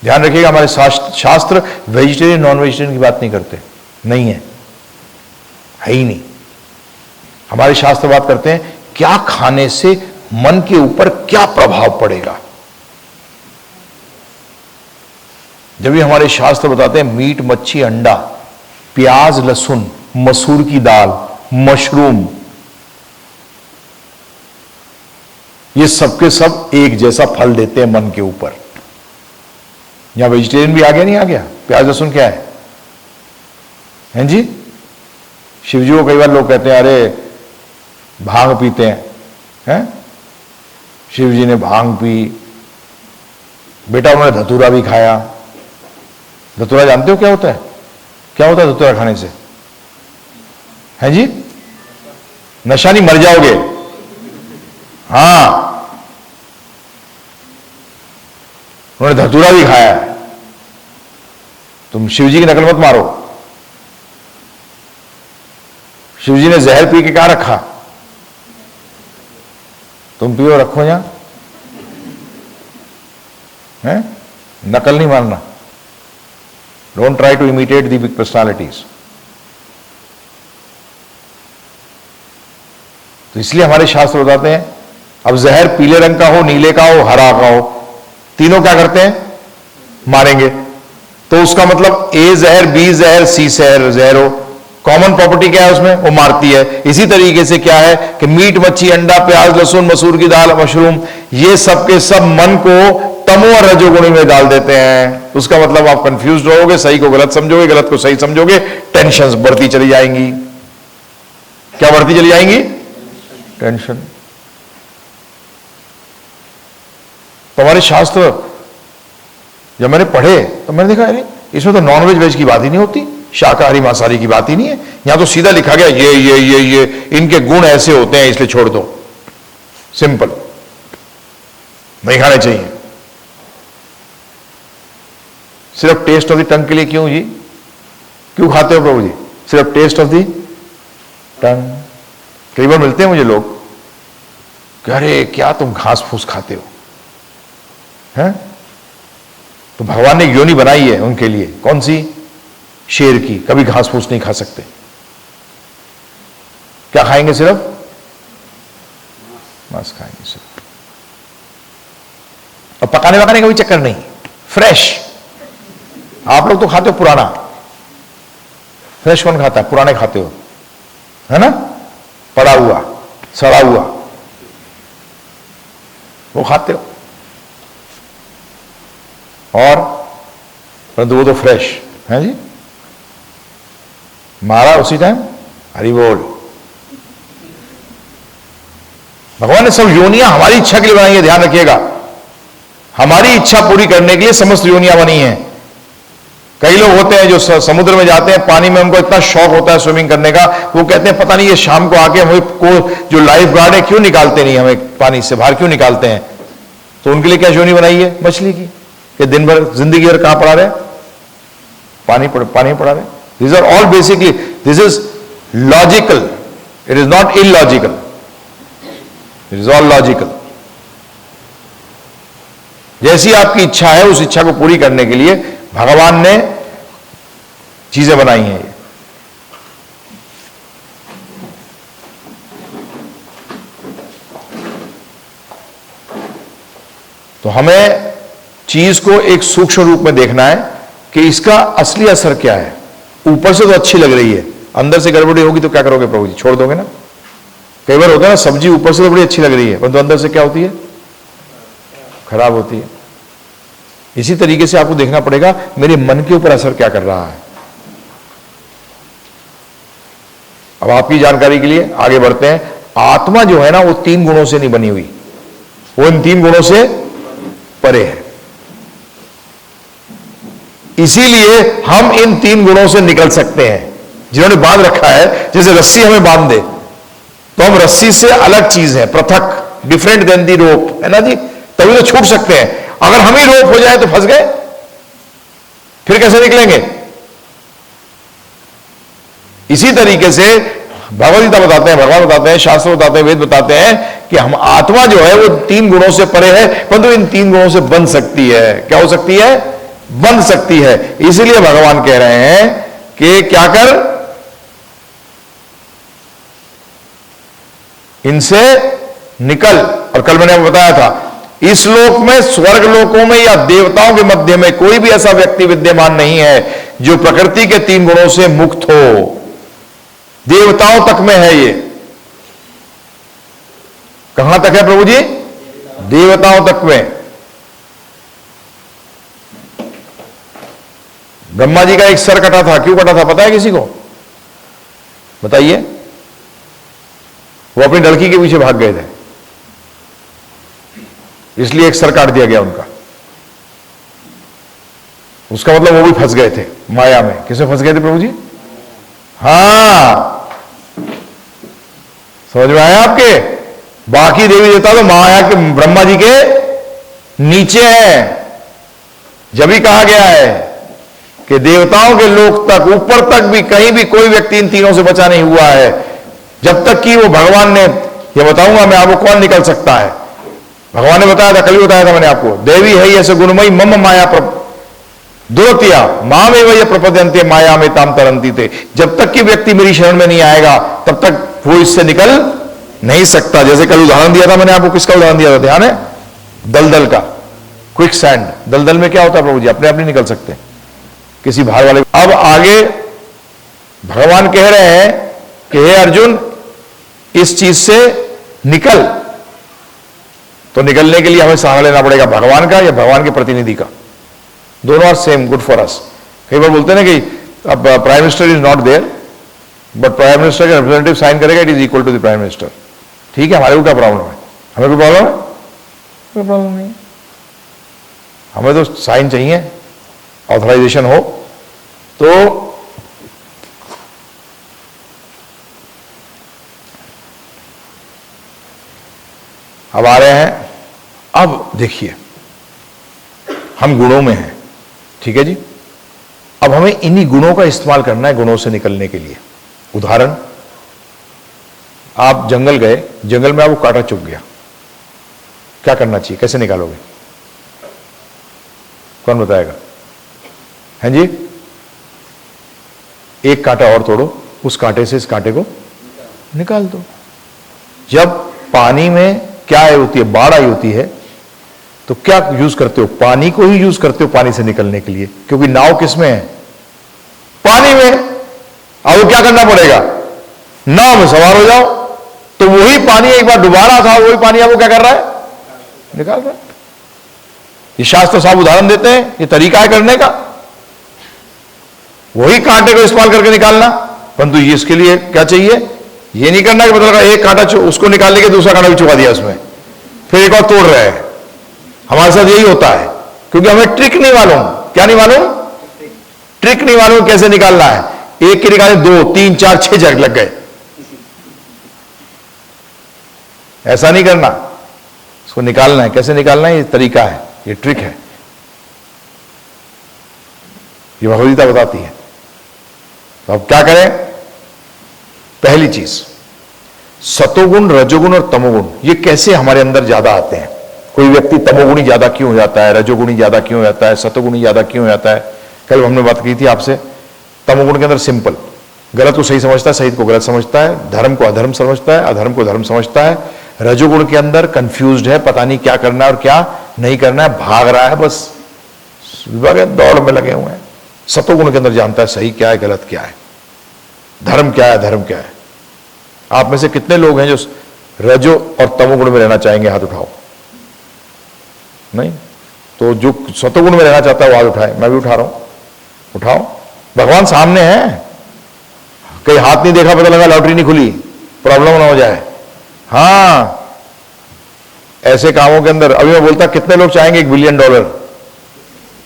[SPEAKER 1] ध्यान रखिएगा। हमारे शास्त्र वेजिटेरियन नॉन वेजिटेरियन की बात नहीं करते, नहीं है ही नहीं। हमारे शास्त्र बात करते हैं क्या खाने से मन के ऊपर क्या प्रभाव पड़ेगा। जब भी हमारे शास्त्र बताते हैं मीट, मच्छी, अंडा, प्याज, लहसुन, मसूर की दाल, मशरूम, ये सबके सब एक जैसा फल देते हैं मन के ऊपर। यहां वेजिटेरियन भी आ गया, नहीं आ गया? प्याज लहसुन क्या है जी? शिव जी को कई बार लोग कहते हैं अरे भांग पीते हैं, शिव जी ने भांग पी, बेटा उन्होंने धतूरा भी खाया। धतूरा जानते हो क्या होता है? क्या होता है धतूरा खाने से? है जी? नशा नहीं, मर जाओगे। हां, उन्होंने धतूरा भी खाया है। तुम शिव जी की नकल मत मारो। शिव जी ने जहर पी के क्या रखा? तुम पियो, रखो यहां, है? नकल नहीं मारना। Don't try to imitate the big personalities. तो इसलिए हमारे शास्त्र बताते हैं अब जहर पीले रंग का हो, नीले का हो, हरा का हो, तीनों क्या करते हैं? मारेंगे। तो उसका मतलब ए जहर, बी जहर, सी जहर हो, कॉमन प्रॉपर्टी क्या है उसमें? वो मारती है। इसी तरीके से क्या है कि मीट, मच्छी, अंडा, प्याज, लहसुन, मसूर की दाल, मशरूम, ये सब के सब मन को तमो और रजोगुणी में डाल देते हैं। उसका मतलब आप कंफ्यूज रहोगे, सही को गलत समझोगे, गलत को सही समझोगे, टेंशन बढ़ती चली जाएंगी। क्या बढ़ती चली जाएंगी? टेंशन। तो हमारे शास्त्र जब मैंने पढ़े तो मैंने देखा अरे इसमें तो नॉन वेज की बात ही नहीं होती, शाकाहारी मांसाहारी की बात ही नहीं है। यहां तो सीधा लिखा गया ये इनके गुण ऐसे होते हैं इसलिए छोड़ दो। सिंपल, नहीं खाने चाहिए। सिर्फ टेस्ट ऑफ द टंग के लिए क्यों जी? क्यों खाते हो प्रभु जी? सिर्फ टेस्ट ऑफ द टंग। कई बार मिलते हैं मुझे लोग कि अरे क्या तुम घास फूस खाते हो, हैं? तो भगवान ने योनि बनाई है उनके लिए, कौन सी? शेर की। कभी घास फूस नहीं खा सकते। क्या खाएंगे? सिर्फ मांस खाएंगे सिर्फ। और पकाने वकाने का भी चक्कर नहीं, फ्रेश। आप लोग तो खाते हो पुराना, फ्रेश कौन खाता है? पुराने खाते हो, है ना? पड़ा हुआ, सड़ा हुआ, वो खाते हो। और परंतु वो तो फ्रेश है जी। मारा उसी टाइम, हरि बोल। भगवान ने सब योनियां हमारी इच्छा के लिए बनाई है, ध्यान रखिएगा। हमारी इच्छा पूरी करने के लिए समस्त योनियां बनी हैं। कई लोग होते हैं जो समुद्र में जाते हैं, पानी में उनको इतना शौक होता है स्विमिंग करने का, वो कहते हैं पता नहीं ये शाम को आके हमें को जो लाइफ गार्ड है क्यों निकालते नहीं, हमें पानी से बाहर क्यों निकालते हैं। तो उनके लिए क्या योनि बनाई है? मछली की। कि दिन भर जिंदगी भर कहां पड़ा रहे? पानी में पड़ा रहे। These are all basically, this is logical. It is not illogical. It is all logical. जैसी आपकी इच्छा है उस इच्छा को पूरी करने के लिए भगवान ने चीजें बनाई हैं। तो हमें चीज को एक सूक्ष्म रूप में देखना है कि इसका असली असर क्या है। ऊपर से तो अच्छी लग रही है, अंदर से गड़बड़ी होगी तो क्या करोगे प्रभु जी? छोड़ दोगे ना? कई बार होता है ना, सब्जी ऊपर से तो बड़ी अच्छी लग रही है परंतु अंदर से क्या होती है? खराब होती है। इसी तरीके से आपको देखना पड़ेगा मेरे मन के ऊपर असर क्या कर रहा है। अब आपकी जानकारी के लिए आगे बढ़ते हैं। आत्मा जो है ना वो 3 गुणों से नहीं बनी हुई, वो इन 3 गुणों से परे है। इसीलिए हम इन 3 गुणों से निकल सकते हैं। जिन्होंने बांध रखा है, जैसे रस्सी हमें बांध दे तो हम रस्सी से अलग चीज है, पृथक, डिफरेंट देन दी रोप, है ना जी, तभी तो छूट सकते हैं। अगर हम ही रोप हो जाए तो फंस गए, फिर कैसे निकलेंगे? इसी तरीके से भगवद गीता बताते हैं, भगवान बताते हैं, शास्त्र बताते हैं, वेद बताते हैं कि हम आत्मा जो है वो 3 गुणों से परे है, परंतु इन 3 गुणों से बन सकती है। क्या हो सकती है? बन सकती है। इसीलिए भगवान कह रहे हैं कि क्या कर, इनसे निकल। और कल मैंने आपको बताया था, इस लोक में, स्वर्ग लोकों में या देवताओं के मध्य में कोई भी ऐसा व्यक्ति विद्यमान नहीं है जो प्रकृति के 3 गुणों से मुक्त हो। देवताओं तक में है ये। कहां तक है प्रभु जी? देवताओं तक में। ब्रह्मा जी का एक सर कटा था, क्यों कटा था पता है किसी को? बताइए। वो अपनी लड़की के पीछे भाग गए थे, इसलिए एक सर काट दिया गया उनका। उसका मतलब वो भी फंस गए थे माया में। किसमें फंस गए थे प्रभु जी? हां, समझ में आया आपके? बाकी देवी देवता तो माया के, ब्रह्मा जी के नीचे है। जब भी कहा गया है कि देवताओं के लोक तक, ऊपर तक भी कहीं भी कोई व्यक्ति इन तीनों से बचा नहीं हुआ है, जब तक कि वो भगवान ने, ये बताऊंगा मैं आपको कौन निकल सकता है। भगवान ने बताया था, कल भी बताया था मैंने आपको, देवी है ऐसे गुणमयी मम माया दुरतिया माँ में वही प्रपद्यंते माया में ताम तरंती थे। जब तक कि व्यक्ति मेरी शरण में नहीं आएगा तब तक वो इससे निकल नहीं सकता। जैसे कल उदाहरण दिया था मैंने आपको, किसका उदाहरण दिया था? ध्यान है? दलदल का, क्विक सैंड। दलदल में क्या होता है प्रभु जी? अपने आप नहीं निकल सकते किसी भार वाले। अब आगे भगवान कह रहे हैं कि हे अर्जुन, इस चीज से निकल। तो निकलने के लिए हमें सहारा लेना पड़ेगा भगवान का या भगवान के प्रतिनिधि का। दोनों are same, good for us. कई बार बोलते हैं ना कि अब prime minister is not there, but prime minister का रिप्रेजेंटेटिव साइन करेगा, it is equal to the prime minister. ठीक है, हमारे को क्या प्रॉब्लम है? हमें कोई प्रॉब्लम है? कोई प्रॉब्लम नहीं। हमें तो साइन चाहिए, ऑथराइजेशन हो। तो अब आ रहे हैं, अब देखिए हम गुणों में हैं, ठीक है जी। अब हमें इन्हीं गुणों का इस्तेमाल करना है गुणों से निकलने के लिए। उदाहरण, आप जंगल गए, जंगल में आपको कांटा चुभ गया, क्या करना चाहिए? कैसे निकालोगे? कौन बताएगा? हैं जी? एक कांटा और तोड़ो, उस कांटे से इस कांटे को निकाल दो। जब पानी में क्या आई होती है, बाढ़ आई होती है, तो क्या यूज करते हो? पानी को ही यूज करते हो पानी से निकलने के लिए, क्योंकि नाव किस में है? पानी में। अब क्या करना पड़ेगा? नाव में सवार हो जाओ। तो वही पानी एक बार दोबारा था, वही पानी आपको क्या कर रहा है? निकाल रहा है। ये शास्त्र साहब उदाहरण देते हैं, ये तरीका है करने का, वही कांटे को इस्तेमाल करके निकालना। परंतु ये इसके लिए क्या चाहिए? ये नहीं करना कि मतलब एक कांटा उसको निकालने के दूसरा कांटा भी चुका दिया उसमें, फिर एक और तोड़ रहे हैं। हमारे साथ यही होता है, क्योंकि हमें ट्रिक नहीं मालूम। क्या नहीं मालूम? ट्रिक नहीं मालूम कैसे निकालना है। एक के निकाले 2, 3, 4, 6 जग लग गए। ऐसा नहीं करना, इसको निकालना है। कैसे निकालना है? ये तरीका है, ये ट्रिक है, ये भगवद गीता बताती है। तो अब क्या करें? पहली चीज, सतोगुण, रजोगुण और तमोगुण ये कैसे हमारे अंदर ज्यादा आते हैं? कोई व्यक्ति तमोगुणी ज्यादा क्यों हो जाता है, रजोगुणी ज्यादा क्यों हो जाता है, सतोगुणी ज्यादा क्यों हो जाता है? कल हमने बात की थी आपसे। तमोगुण के अंदर सिंपल, गलत को सही समझता है, सही को गलत समझता है, धर्म को अधर्म समझता है, अधर्म को धर्म समझता है। रजोगुण के अंदर कंफ्यूज्ड है, पता नहीं क्या करना है और क्या नहीं करना है, भाग रहा है, बस दौड़ में लगे हुए हैं। सतोगुण के अंदर जानता है सही क्या है, गलत क्या है, धर्म क्या है, धर्म क्या है। आप में से कितने लोग हैं जो रजो और तमोगुण में रहना चाहेंगे? हाथ उठाओ। नहीं? तो जो सतोगुण में रहना चाहता है वो हाथ उठाए। मैं भी उठा रहा हूं, उठाओ। भगवान सामने है, कहीं हाथ नहीं देखा, पता लगा लॉटरी नहीं खुली, प्रॉब्लम ना हो जाए। हां, ऐसे कामों के अंदर अभी मैं बोलता कितने लोग चाहेंगे $1 बिलियन?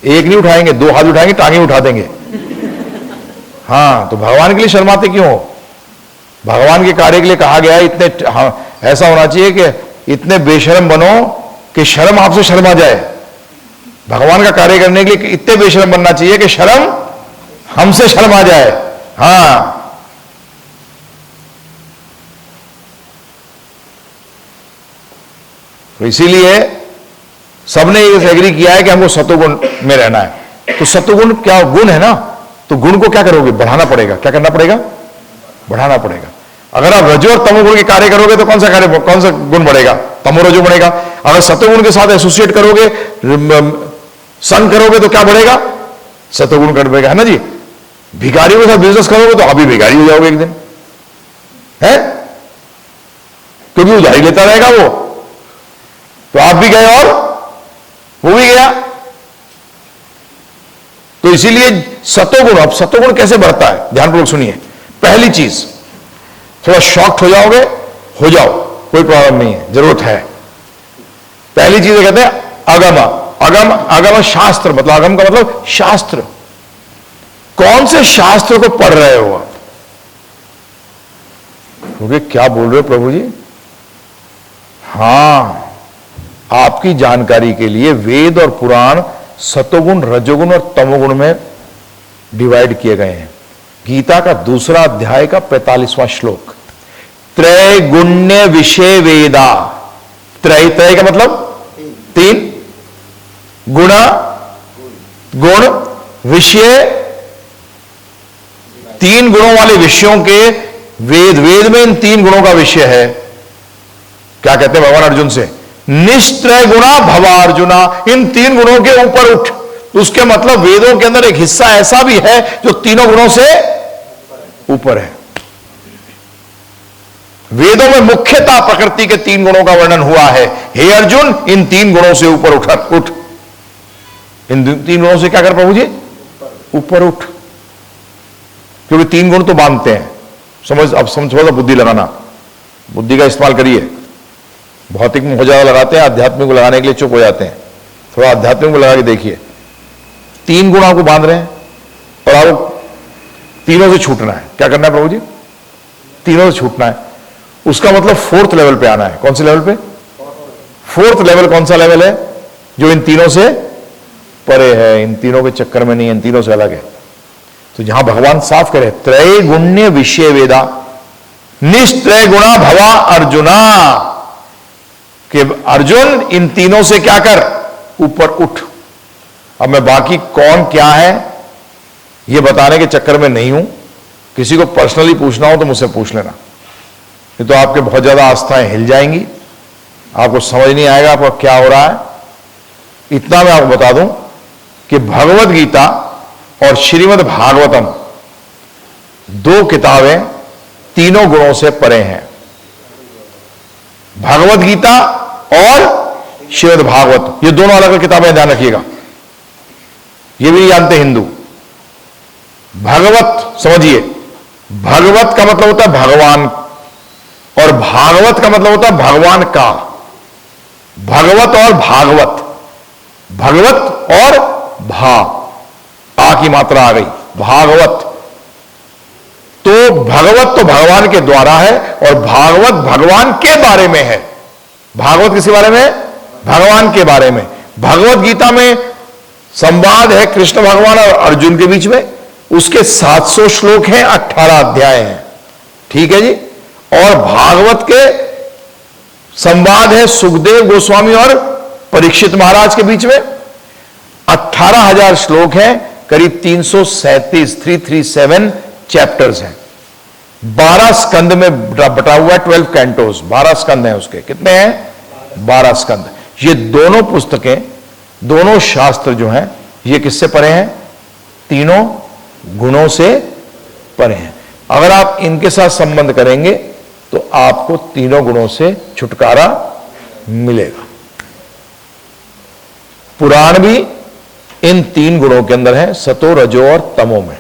[SPEAKER 1] एक नहीं उठाएंगे, 2 हाथ उठाएंगे, टांगे उठा देंगे। हाँ, तो भगवान के लिए शर्माते क्यों हो? भगवान के कार्य के लिए कहा गया है इतने, हाँ, ऐसा होना चाहिए कि इतने बेशर्म बनो कि शर्म आपसे शर्मा जाए। भगवान का कार्य करने के लिए इतने बेशर्म बनना चाहिए कि शर्म हमसे शर्मा जाए। हाँ, तो इसीलिए सबने ये एग्री किया है कि हमको सतोगुण में रहना है। तो सतोगुण क्या गुण है ना, तो गुण को क्या करोगे? बढ़ाना पड़ेगा। क्या करना पड़ेगा? बढ़ाना पड़ेगा। अगर आप रजो और तमोगुण के कार्य करोगे तो कौन सा गुण बढ़ेगा? तमोरजो बढ़ेगा। अगर सतोगुण के साथ एसोसिएट करोगे, संग करोगे तो क्या बढ़ेगा? सतोगुण बढ़ेगा, है ना जी। भिखारियों के साथ बिजनेस करोगे तो आप भी भिखारी हो जाओगे एक दिन, है, क्योंकि उधारी लेता रहेगा वो, तो आप भी गए और वो भी गया। तो इसीलिए सतोगुण, अब सतोगुण कैसे बढ़ता है, ध्यानपूर्वक सुनिए। पहली चीज, थोड़ा शॉक्ड हो जाओगे, हो जाओ, कोई प्रॉब्लम नहीं है, जरूरत है। पहली चीज कहते हैं अगम। अगम शास्त्र, मतलब अगम का मतलब शास्त्र। कौन से शास्त्र को पढ़ रहे हो आप? क्योंकि क्या बोल रहे हो प्रभु जी? हां, आपकी जानकारी के लिए वेद और पुराण सतोगुण, रजोगुण और तमोगुण में डिवाइड किए गए हैं। गीता का 2 अध्याय का 45वां श्लोक, त्रैगुण्य विषय वेदा। त्रय का मतलब 3, गुणा, गुण, विषय, 3 गुणों वाले विषयों के वेद में इन 3 गुणों का विषय है। क्या कहते हैं भगवान अर्जुन से? निष्त्रय गुणा भवार्जुना, इन 3 गुणों के ऊपर उठ। उसके मतलब वेदों के अंदर एक हिस्सा ऐसा भी है जो तीनों गुणों से ऊपर है। वेदों में मुख्यतः प्रकृति के 3 गुणों का वर्णन हुआ है। हे अर्जुन, इन 3 गुणों से ऊपर उठ। इन 3 गुणों से क्या कर प्रभु जी? ऊपर उठ। क्योंकि 3 गुण तो बांधते हैं। अब समझो, बुद्धि लगाना, बुद्धि का इस्तेमाल करिए। भौतिक में हो ज्यादा लगाते हैं, आध्यात्मिक को लगाने के लिए चुप हो जाते हैं। थोड़ा आध्यात्मिक को लगा के देखिए। 3 गुण आपको बांध रहे हैं और आपको तीनों से छूटना है। क्या करना है प्रभु जी? तीनों से छूटना है। उसका मतलब 4th लेवल पे आना है। कौन से लेवल पे? 4th level. कौन सा लेवल है? जो इन तीनों से परे है, इन तीनों के चक्कर में नहीं है, इन तीनों से अलग है। तो जहां भगवान साफ करे, त्रैगुण्य विषय वेदा, निष्त्रय गुणा भवा अर्जुना, कि अर्जुन इन तीनों से क्या कर? ऊपर उठ। अब मैं बाकी कौन क्या है ये बताने के चक्कर में नहीं हूं। किसी को पर्सनली पूछना हो तो मुझसे पूछ लेना, नहीं तो आपके बहुत ज्यादा आस्थाएं हिल जाएंगी, आपको समझ नहीं आएगा आपका क्या हो रहा है। इतना मैं आपको बता दूं कि भगवत गीता और श्रीमद् भागवतम 2 किताबें तीनों गुणों से परे हैं। भगवत गीता और श्रीमद् भागवत, ये दोनों अलग अलग किताबें, ध्यान रखिएगा। ये भी नहीं जानते हिंदू। भगवत समझिए, भगवत का मतलब होता है भगवान, और भागवत का मतलब होता है भगवान का। भगवत और भागवत, भगवत और भा, आ की मात्रा आ गई, भागवत। तो भगवत तो भगवान के द्वारा है और भागवत भगवान के बारे में है। भागवत किसके बारे में? भगवान के बारे में। भगवत गीता में संवाद है कृष्ण भगवान और अर्जुन के बीच में। उसके 700 श्लोक हैं, 18 अध्याय हैं, ठीक है जी। और भागवत के संवाद है सुखदेव गोस्वामी और परीक्षित महाराज के बीच में। 18,000 श्लोक हैं, करीब 337 चैप्टर्स हैं। 12 स्कंद में बटा हुआ है, 12 कैंटोस, 12 स्कंद हैं उसके। कितने हैं? 12 स्कंद। ये दोनों पुस्तकें, दोनों शास्त्र जो हैं, ये किससे परे हैं? तीनों गुणों से परे हैं। अगर आप इनके साथ संबंध करेंगे तो आपको तीनों गुणों से छुटकारा मिलेगा। पुराण भी इन 3 गुणों के अंदर है, सतो, रजो और तमो में।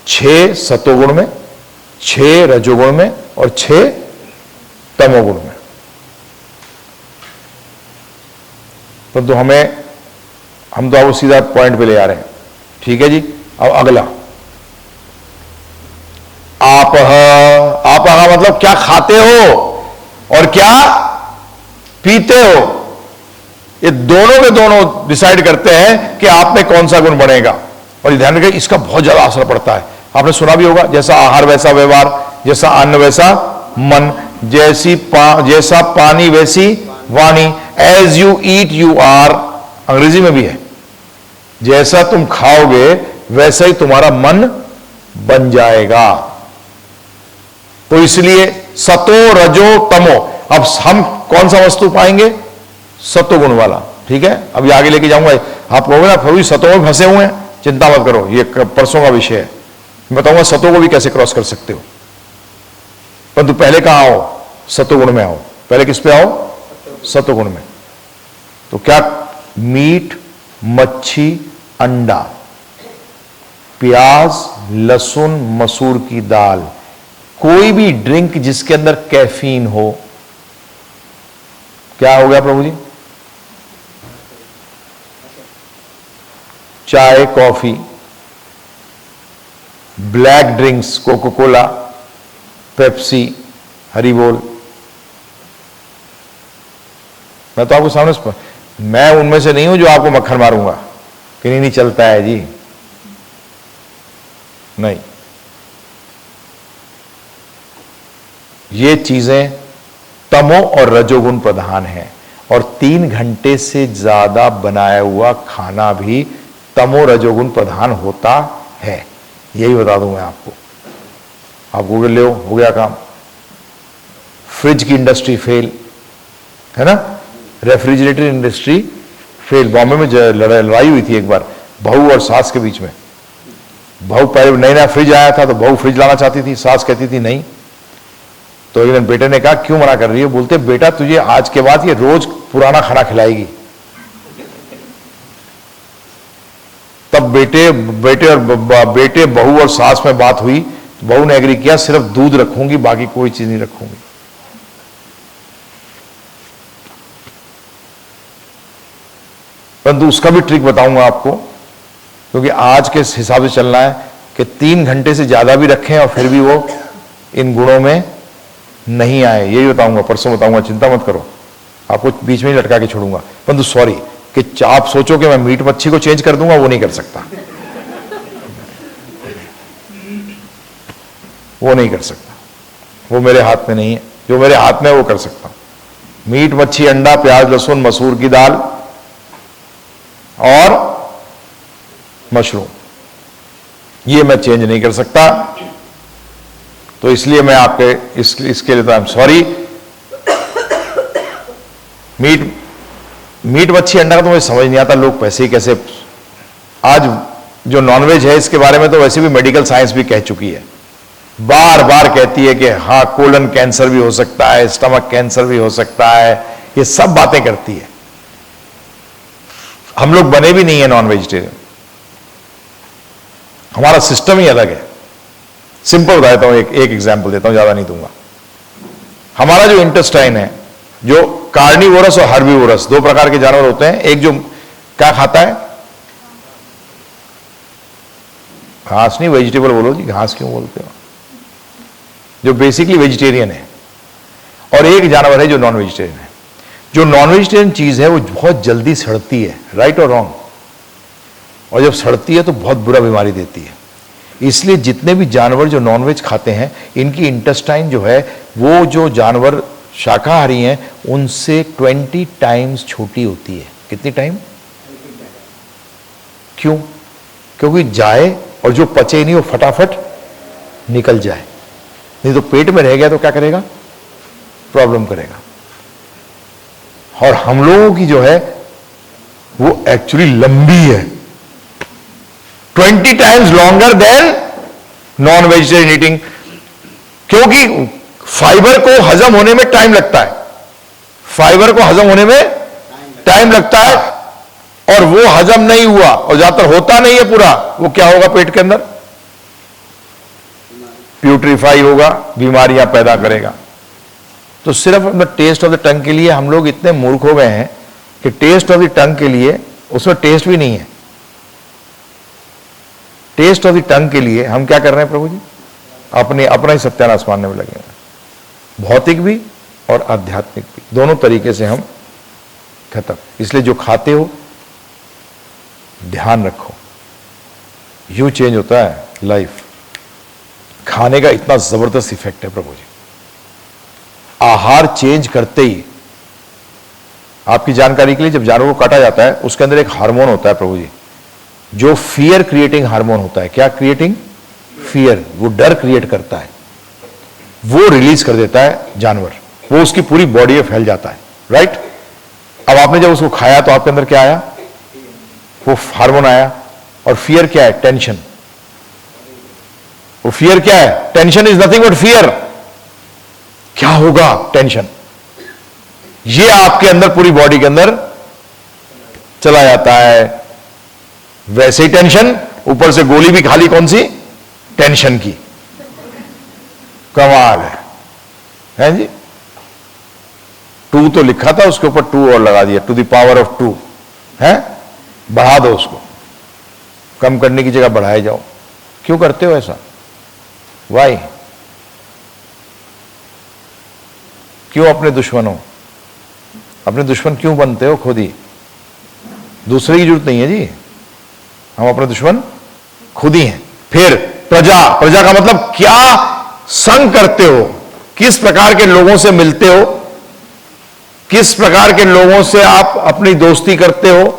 [SPEAKER 1] 6 सतोगुण में, 6 रजोगुण में और 6 तमोगुण में। परंतु हम तो आपको सीधा पॉइंट पे ले आ रहे हैं, ठीक है जी। अब अगला, आप मतलब क्या खाते हो और क्या पीते हो, ये दोनों के दोनों डिसाइड करते हैं कि आप में कौन सा गुण बढ़ेगा। और ध्यान रखिए, इसका बहुत ज्यादा असर पड़ता है। आपने सुना भी होगा, जैसा आहार वैसा व्यवहार, जैसा अन्न वैसा मन, जैसा पानी वैसी वाणी, as you eat you are, अंग्रेजी में भी है। जैसा तुम खाओगे वैसा ही तुम्हारा मन बन जाएगा। तो इसलिए सतो रजो तमो, अब हम कौन सा वस्तु पाएंगे? सतोगुण वाला, ठीक है। अभी आगे लेके जाऊंगा, आप कहोगे ना प्रभु सतो में फंसे हुए हैं, चिंता मत करो, ये परसों का विषय है, बताऊंगा सतो को भी कैसे क्रॉस कर सकते हो। परंतु पहले कहां आओ? सतोगुण में आओ। पहले किस पे आओ? सतोगुण में। तो क्या? मीट, मच्छी, अंडा, प्याज, लहसुन, मसूर की दाल, कोई भी ड्रिंक जिसके अंदर कैफीन हो, क्या हो गया प्रभु जी? चाय, coffee, black drinks, Coca Cola, Pepsi, Hari बोल। मैं तो आपको सामने, मैं उनमें से नहीं हूं जो आपको मक्खन मारूंगा कि नहीं चलता है जी, नहीं। ये चीजें तमो और रजोगुण प्रधान है, और 3 घंटे से ज्यादा बनाया हुआ खाना भी तमो रजोगुण प्रधान होता है। यही बता दूं मैं आपको, आप गूगल ले हो गया काम। फ्रिज की इंडस्ट्री फेल है ना, रेफ्रिजरेटर इंडस्ट्री फेल। बॉम्बे में लड़ाई हुई थी एक बार बहू और सास के बीच में। बहू, पहले नया फ्रिज आया था तो बहू फ्रिज लाना चाहती थी, सास कहती थी नहीं। तो एक दिन बेटे ने कहा क्यों मना कर रही है? बोलते बेटा तुझे आज के बाद ये रोज पुराना खाना खिलाएगी। तब बेटे बहू और सास में बात हुई, बहू ने एग्री किया सिर्फ दूध रखूंगी, बाकी कोई चीज नहीं रखूंगी। परंतु उसका भी ट्रिक बताऊंगा आपको, क्योंकि आज के हिसाब से चलना है कि 3 घंटे से ज्यादा भी रखें और फिर भी वो इन गुणों में नहीं आए। यही बताऊंगा, परसों बताऊंगा, चिंता मत करो, आपको बीच में ही लटका के छोड़ूंगा। परंतु सॉरी कि आप सोचो कि मैं मीट मच्छी को चेंज कर दूंगा, वो नहीं कर सकता, वो नहीं कर सकता, वो मेरे हाथ में नहीं है। जो मेरे हाथ में है वो कर सकता हूं। मीट, मच्छी, अंडा, प्याज, लहसुन, मसूर की दाल और मशरूम, ये मैं चेंज नहीं कर सकता। तो इसलिए मैं आपके इसके लिए तो आई एम सॉरी। मीट मच्छी अंडा का तो मुझे समझ नहीं आता, लोग पैसे ही कैसे। आज जो नॉनवेज है इसके बारे में तो वैसे भी मेडिकल साइंस भी कह चुकी है, बार बार कहती है कि हाँ कोलन कैंसर भी हो सकता है, स्टमक कैंसर भी हो सकता है, ये सब बातें करती है। हम लोग बने भी नहीं है नॉन वेजिटेरियन, हमारा सिस्टम ही अलग है। सिंपल बता देता हूं, एक एग्जांपल देता हूं, ज्यादा नहीं दूंगा। हमारा जो इंटेस्टाइन है, जो कार्निवोरस और हर्बीवोरस 2 प्रकार के जानवर होते हैं। एक जो क्या खाता है, घास नहीं, वेजिटेबल बोलो जी, घास क्यों बोलते हो, जो बेसिकली वेजिटेरियन है। और एक जानवर है जो नॉन वेजिटेरियन है। जो नॉन वेजिटेरियन चीज है वो बहुत जल्दी सड़ती है, राइट और रॉन्ग, और जब सड़ती है तो बहुत बुरा बीमारी देती है। इसलिए जितने भी जानवर जो नॉनवेज खाते हैं, इनकी इंटेस्टाइन जो है, वो जो जानवर शाकाहारी हैं उनसे 20 टाइम्स छोटी होती है। कितनी टाइम? क्यों? क्योंकि जाए और जो पचे नहीं वो फटाफट निकल जाए, नहीं तो पेट में रह गया तो क्या करेगा? प्रॉब्लम करेगा। और हम लोगों की जो है वो एक्चुअली लंबी है, 20 times longer than non vegetarian eating, क्योंकि फाइबर को हजम होने में टाइम लगता है, फाइबर को हजम होने में टाइम लगता है, और वो हजम नहीं हुआ और ज्यादातर होता नहीं है पूरा, वो क्या होगा पेट के अंदर? प्यूट्रीफाई होगा, बीमारियां पैदा करेगा। तो सिर्फ अपने टेस्ट ऑफ द टंग के लिए हम लोग इतने मूर्ख हो गए हैं कि टेस्ट ऑफ द टंग के लिए उसमें टेस्ट भी नहीं है। टेस्ट ऑफ द टंग के लिए हम क्या कर रहे हैं प्रभु जी? अपना ही सत्यानाश मानने में लगे हैं, भौतिक भी और आध्यात्मिक भी, दोनों तरीके से हम खत्म। इसलिए जो खाते हो ध्यान रखो, यूं चेंज होता है लाइफ। खाने का इतना जबरदस्त इफेक्ट है प्रभु जी। आहार चेंज करते ही, आपकी जानकारी के लिए, जब जानवर को काटा जाता है उसके अंदर एक हार्मोन होता है प्रभु जी, जो फियर क्रिएटिंग हार्मोन होता है। क्या क्रिएटिंग? फियर, वो डर क्रिएट करता है, वो रिलीज कर देता है जानवर, वो उसकी पूरी बॉडी में फैल जाता है, राइट। अब आपने जब उसको खाया तो आपके अंदर क्या आया? वो हार्मोन आया। और फियर क्या है? टेंशन। वो फियर क्या है? Tension is nothing but fear. क्या होगा? टेंशन। ये आपके अंदर पूरी बॉडी के अंदर चला जाता है। वैसे ही टेंशन, ऊपर से गोली भी खाली कौन सी? टेंशन की। कमाल है जी। 2 तो लिखा था, उसके ऊपर 2 और लगा दिया, टू द पावर ऑफ 2 है। बढ़ा दो उसको, कम करने की जगह बढ़ाए जाओ। क्यों करते हो ऐसा? वाई? क्यों अपने दुश्मन हो? अपने दुश्मन क्यों बनते हो खुद ही? दूसरे की जरूरत नहीं है जी, हम अपने दुश्मन खुद ही हैं। फिर प्रजा, प्रजा का मतलब क्या संग करते हो, किस प्रकार के लोगों से मिलते हो, किस प्रकार के लोगों से आप अपनी दोस्ती करते हो,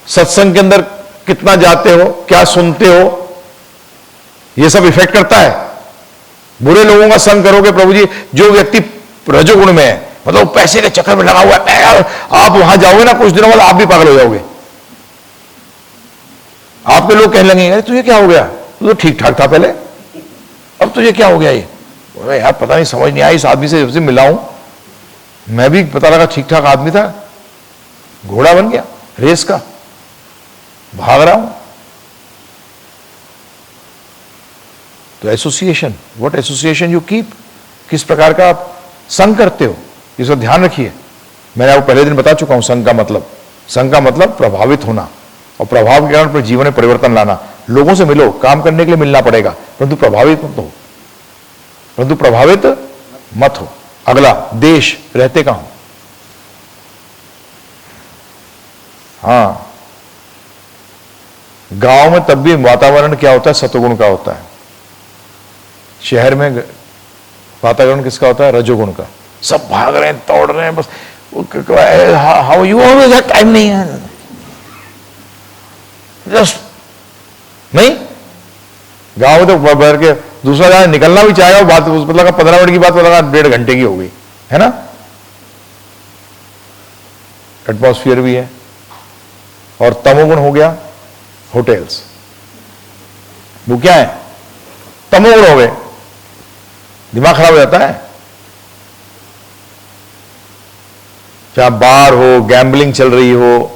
[SPEAKER 1] सत्संग के अंदर कितना जाते हो, क्या सुनते हो, यह सब इफेक्ट करता है। बुरे लोगों का संग करोगे प्रभु जी, जो व्यक्ति रजोगुण में है, मतलब पैसे के चक्कर में लगा हुआ है, आप वहां जाओगे ना, कुछ दिनों बाद आप भी पागल हो जाओगे। आपके लोग कहने लगेंगे तुझे क्या हो गया, तू तो ठीक ठाक था पहले, अब तुझे क्या हो गया? ये अरे यार पता नहीं, समझ नहीं आई, इस आदमी से जब से मिला हूं मैं भी, पता लगा ठीक ठाक आदमी था, घोड़ा बन गया रेस का, भाग रहा हूं। तो association, what association you keep, किस प्रकार का आप संग करते हो, इसको ध्यान रखिए। मैंने आपको पहले दिन बता चुका हूं संग का मतलब। संग का मतलब प्रभावित होना, और प्रभाव के कारण अपने जीवन में परिवर्तन लाना। लोगों से मिलो, काम करने के लिए मिलना पड़ेगा, परंतु प्रभावित मत हो, परंतु प्रभावित मत हो। अगला, देश, रहते कहां हो? हां, गांव में तब भी वातावरण क्या होता है? सतोगुण का होता है। शहर में वातावरण किसका होता है? रजोगुण का। सब भाग रहे हैं, दौड़ रहे हैं, बस हाउ यू ऑलवेज, टाइम नहीं है, जस्ट नहीं। गांव में तो भर के दूसरा जहां निकलना भी चाहेगा, बात मतलब 15 मिनट की बात मतलब 1.5 घंटे की हो गई है ना। एटमॉस्फेयर भी है। और तमोगुण हो गया होटल्स, वो क्या है? तमोगुण हो गए, दिमाग खराब हो जाता है। चाहे बार हो, गैम्बलिंग चल रही हो,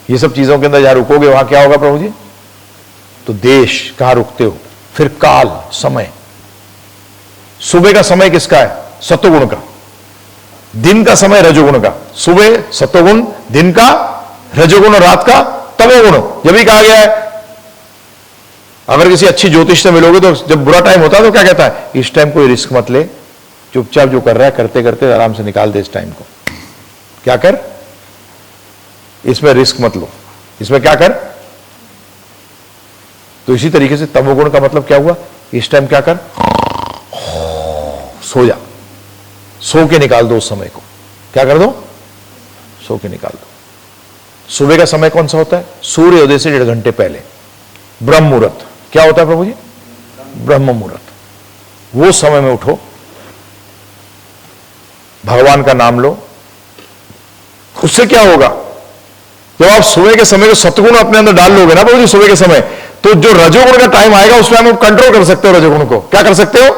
[SPEAKER 1] ये सब चीजों के अंदर जहां रुकोगे वहां क्या होगा प्रभु जी? तो देश, कहां रुकते हो? फिर काल, समय। सुबह का समय किसका है? सत्वगुण का। दिन का समय रजोगुण का। सुबह सत्वगुण, दिन का रजोगुण, और रात का तमोगुण। जब भी कहा गया है, अगर किसी अच्छी ज्योतिष से मिलोगे तो जब बुरा टाइम होता है तो क्या कहता है? इस टाइम कोई रिस्क मत ले, चुपचाप जो कर रहा है करते करते आराम से निकाल दे इस टाइम को। क्या कर? इसमें रिस्क मत लो, इसमें क्या कर? तो इसी तरीके से तमोगुण का मतलब क्या हुआ? इस टाइम क्या कर? सो जा, सो के निकाल दो उस समय को। क्या कर दो? सो के निकाल दो। सुबह का समय कौन सा होता है? सूर्य उदय से 1.5 घंटे पहले, ब्रह्म मुहूर्त। क्या होता है प्रभु जी? ब्रह्म मुहूर्त। वो समय में उठो, भगवान का नाम लो। उससे क्या होगा? जब आप सुबह के समय को सत्गुण अपने अंदर डाल लोगे ना प्रभु जी, सुबह के समय, तो जो रजोगुण का टाइम आएगा उसमें आप कंट्रोल कर सकते हो। रजोगुण को क्या कर सकते हो?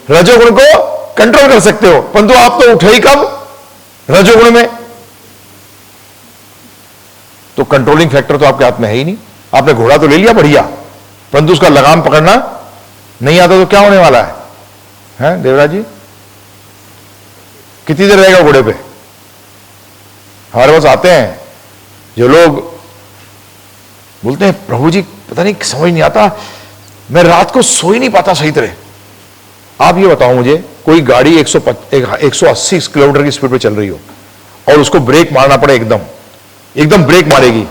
[SPEAKER 1] रजोगुण को कंट्रोल कर सकते हो। परंतु आप तो उठे ही कब? रजोगुण में। तो कंट्रोलिंग फैक्टर तो आपके हाथ में है ही नहीं। आपने घोड़ा तो ले लिया बढ़िया, परंतु उसका लगाम पकड़ना नहीं आता तो क्या होने वाला है? हैं देवराज जी, कितनी देर रहेगा घोड़े पे? हमारे पास आते हैं जो लोग, बोलते हैं प्रभु जी पता नहीं समझ नहीं आता, मैं रात को सो ही नहीं पाता सही तरह। आप ये बताओ मुझे, कोई गाड़ी 180 किलोमीटर की स्पीड पे चल रही हो और उसको ब्रेक मारना पड़े, एकदम ब्रेक मारेगी,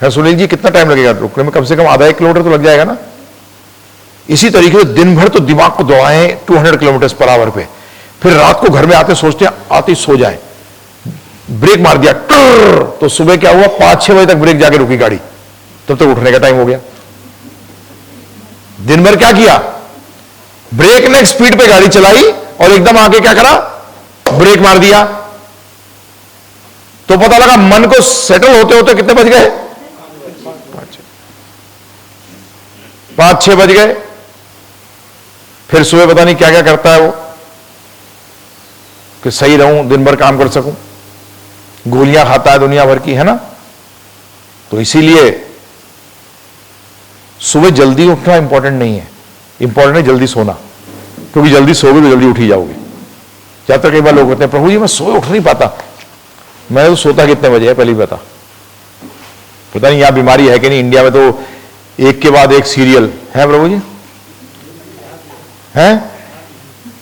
[SPEAKER 1] है सुनील जी कितना टाइम लगेगा रुकने में? कम से कम आधा 1 किलोमीटर तो लग जाएगा ना। इसी तरीके से दिन भर तो दिमाग को दौड़ाएं 200 किलोमीटर पर आवर पे, फिर रात को घर में आते सोचते हैं आते सो जाए, ब्रेक मार दिया तो सुबह क्या हुआ, 5-6 बजे तक ब्रेक जाके रुकी गाड़ी, तब तक उठने का टाइम हो गया। दिन भर क्या किया? ब्रेक ने स्पीड पे गाड़ी चलाई और एकदम आगे क्या करा, ब्रेक मार दिया, तो पता लगा मन को सेटल होते होते कितने बज गए? 5-6 बज गए। फिर सुबह पता नहीं क्या क्या करता है वो कि सही रहूं, दिन भर काम कर सकूं, गोलियां खाता है दुनिया भर की, है ना। तो इसीलिए सुबह जल्दी उठना इंपॉर्टेंट नहीं है, इंपॉर्टेंट है जल्दी सोना, क्योंकि जल्दी सोओगे तो जल्दी उठ ही जाओगे। ज्यादातर कई बार लोग कहते हैं प्रभु जी मैं सोए उठ नहीं पाता। मैं तो सोता कितने बजे है पहले बता? पता नहीं यहां बीमारी है कि नहीं, इंडिया में तो एक के बाद एक सीरियल है प्रभु जी, है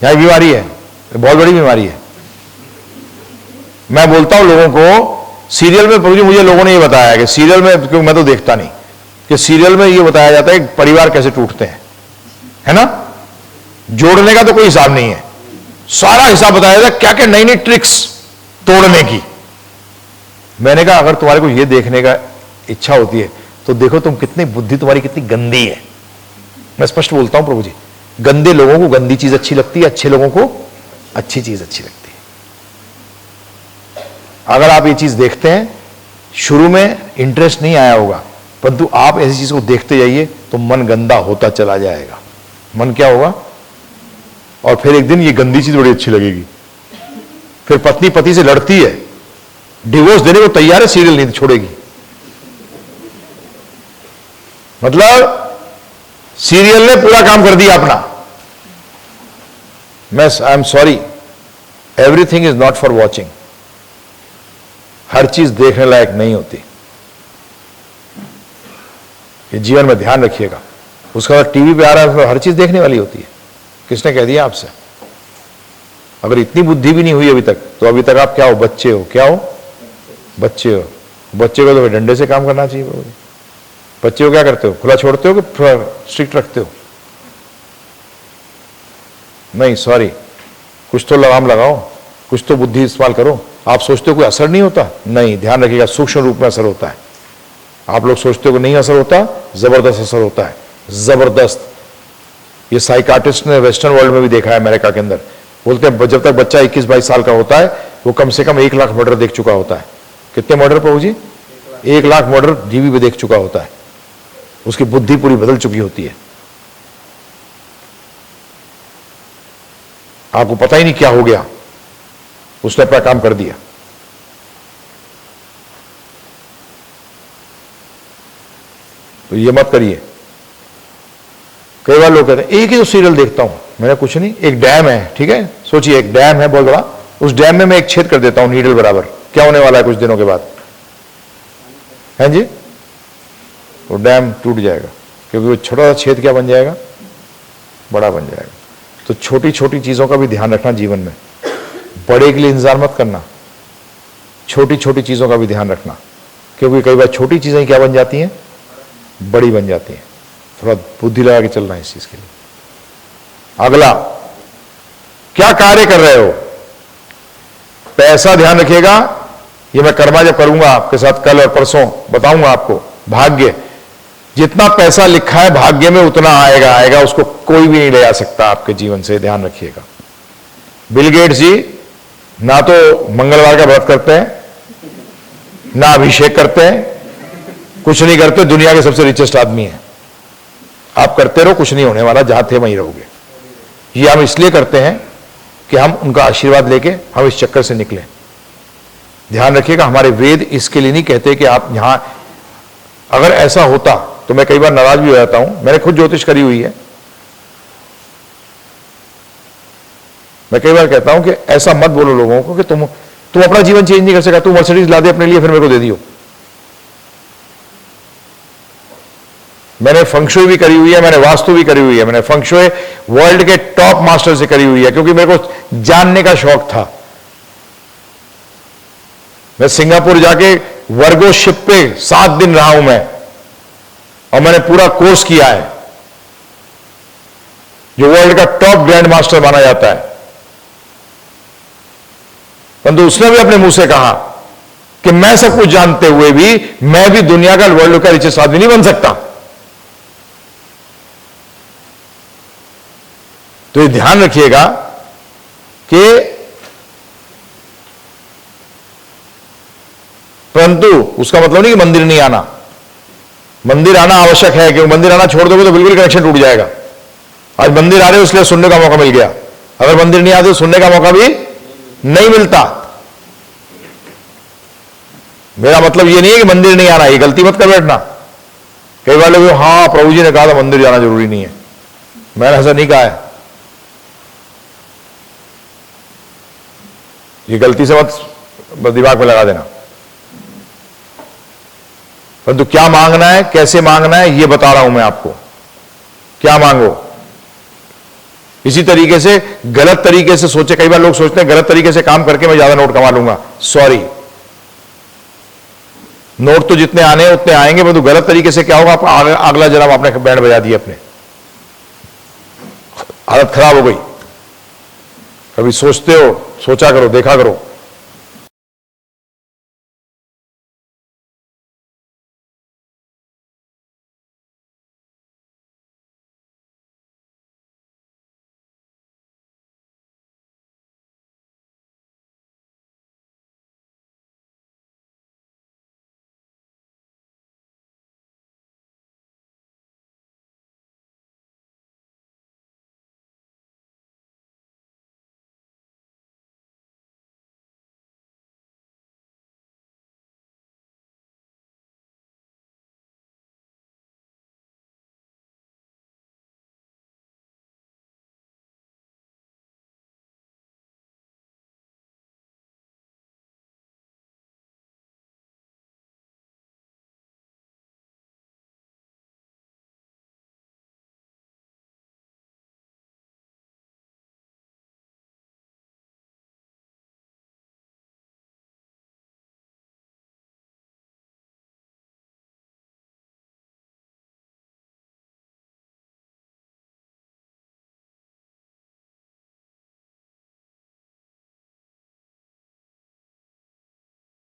[SPEAKER 1] यहां बीमारी है, बहुत बड़ी बीमारी है। मैं बोलता हूं लोगों को सीरियल में, प्रभु जी मुझे लोगों ने ये बताया कि सीरियल में, क्योंकि मैं तो देखता नहीं, कि सीरियल में ये बताया जाता है कि परिवार कैसे टूटते हैं, है ना। जोड़ने का तो कोई हिसाब नहीं है, सारा हिसाब बताया जाता है, क्या क्या नई नई ट्रिक्स तोड़ने की। मैंने कहा अगर तुम्हारे को ये देखने का इच्छा होती है तो देखो तुम कितनी बुद्धि तुम्हारी कितनी गंदी है। मैं स्पष्ट बोलता हूं प्रभु जी, गंदे लोगों को गंदी चीज अच्छी लगती है, अच्छे लोगों को अच्छी चीज अच्छी लगती है। अगर आप ये चीज देखते हैं, शुरू में इंटरेस्ट नहीं आया होगा, परंतु आप ऐसी चीज को देखते जाइए तो मन गंदा होता चला जाएगा। मन क्या होगा, और फिर एक दिन ये गंदी चीज बड़ी अच्छी लगेगी। फिर पत्नी पति से लड़ती है, डिवोर्स देने को तैयार है, सीरियल नहीं छोड़ेगी। मतलब सीरियल ने पूरा काम कर दिया अपना। I am sorry, everything is not for watching. हर चीज देखने लायक नहीं होती, ये जीवन में ध्यान रखिएगा। उसका बाद टीवी पे आ रहा है तो हर चीज देखने वाली होती है, किसने कह दिया आपसे? अगर इतनी बुद्धि भी नहीं हुई अभी तक, तो अभी तक आप क्या हो? बच्चे हो। क्या हो? बच्चे हो। बच्चे को तो डंडे से काम करना चाहिए। बच्चे को क्या करते हो? खुला छोड़ते हो कि स्ट्रिक्ट रखते हो? नहीं, सॉरी, कुछ तो लगाम लगाओ, कुछ तो बुद्धि इस्तेमाल करो। आप सोचते हो कोई असर नहीं होता? नहीं, ध्यान रखिएगा, सूक्ष्म रूप में असर होता है। आप लोग सोचते हो कि नहीं असर होता, जबरदस्त असर होता है, जबरदस्त। ये साइकाट्रिस्ट ने वेस्टर्न वर्ल्ड में भी देखा है, अमेरिका के अंदर। बोलते हैं जब तक बच्चा 21-22 साल का होता है, वो कम से कम 1 लाख मर्डर देख चुका होता है। कितने मर्डर प्रभु जी? 1 लाख मर्डर टीवी पे देख चुका होता है। उसकी बुद्धि पूरी बदल चुकी होती है। आपको पता ही नहीं क्या हो गया, उसने अपना काम कर दिया। तो ये मत करिए। कई बार लोग कहते हैं एक ही तो सीरियल देखता हूं। मैंने कुछ नहीं, एक डैम है, ठीक है, सोचिए एक डैम है बहुत बड़ा, उस डैम में मैं एक छेद कर देता हूं नीडल बराबर, क्या होने वाला है कुछ दिनों के बाद? है जी, वो डैम टूट जाएगा, क्योंकि वो छोटा सा छेद क्या बन जाएगा? बड़ा बन जाएगा। तो छोटी छोटी चीजों का भी ध्यान रखना जीवन में। बड़े के लिए इंतजार मत करना, छोटी छोटी चीजों का भी ध्यान रखना, क्योंकि कई बार छोटी चीजें क्या बन जाती हैं? बड़ी बन जाती हैं। थोड़ा बुद्धि लगा के चलना है इस चीज के लिए। अगला, क्या कार्य कर रहे हो? पैसा ध्यान रखिएगा, ये मैं कर्मा जब करूंगा आपके साथ कल और परसों बताऊंगा आपको। भाग्य, जितना पैसा लिखा है भाग्य में उतना आएगा, उसको कोई भी नहीं ले आ सकता आपके जीवन से, ध्यान रखिएगा। बिल गेट्स जी ना तो मंगलवार का व्रत करते हैं, ना अभिषेक करते हैं, कुछ नहीं करते, दुनिया के सबसे रिचेस्ट आदमी है। आप करते रहो, कुछ नहीं होने वाला, जहां थे वहीं रहोगे। ये हम इसलिए करते हैं कि हम उनका आशीर्वाद लेके हम इस चक्कर से निकलें। ध्यान रखिएगा, हमारे वेद इसके लिए नहीं कहते कि आप यहां, अगर ऐसा होता तो मैं कई बार नाराज भी हो जाता हूं। मैंने खुद ज्योतिष करी हुई है, मैं कई बार कहता हूं कि ऐसा मत बोलो लोगों को कि तुम अपना जीवन चेंज नहीं कर सका, तू मर्सिडीज ला दे अपने लिए फिर मेरे को दे दियो। मैंने फंक्शुई भी करी हुई है, मैंने वास्तु भी करी हुई है, मैंने फंक्शुई वर्ल्ड के टॉप मास्टर से करी हुई है, क्योंकि मेरे को जानने का शौक था। मैं सिंगापुर जाके वर्गो शिप पे 7 दिन रहा हूं मैं, और मैंने पूरा कोर्स किया है, जो वर्ल्ड का टॉप ग्रैंड मास्टर माना जाता है। परंतु उसने भी अपने मुंह से कहा कि मैं सब कुछ जानते हुए भी मैं भी दुनिया का वर्ल्ड का रिचेस्ट आदमी नहीं बन सकता। तो ये ध्यान रखिएगा कि परंतु उसका मतलब नहीं कि मंदिर नहीं आना, मंदिर आना आवश्यक है, क्योंकि मंदिर आना छोड़ दोगे तो बिल्कुल कनेक्शन टूट जाएगा। आज मंदिर आ रहे हो इसलिए सुनने का मौका मिल गया, अगर मंदिर नहीं आते तो सुनने का मौका भी नहीं मिलता। मेरा मतलब ये नहीं है कि मंदिर नहीं आना, ये गलती मत कर बैठना। कई बार लोग हाँ प्रभु जी ने कहा था मंदिर जाना जरूरी नहीं है, मैंने ऐसा नहीं कहा है। ये गलती से मत दिमाग में लगा देना। परंतु क्या मांगना है, कैसे मांगना है, ये बता रहा हूं मैं आपको। क्या मांगो, इसी तरीके से गलत तरीके से सोचे। कई बार लोग सोचते हैं गलत तरीके से काम करके मैं ज्यादा नोट कमा लूंगा। सॉरी, नोट तो जितने आने हैं उतने आएंगे, परंतु गलत तरीके से क्या होगा, आप अगला जन्म आपने बैंड बजा दिए, अपने हालत खराब हो गई। कभी सोचते हो, सोचा करो, देखा करो।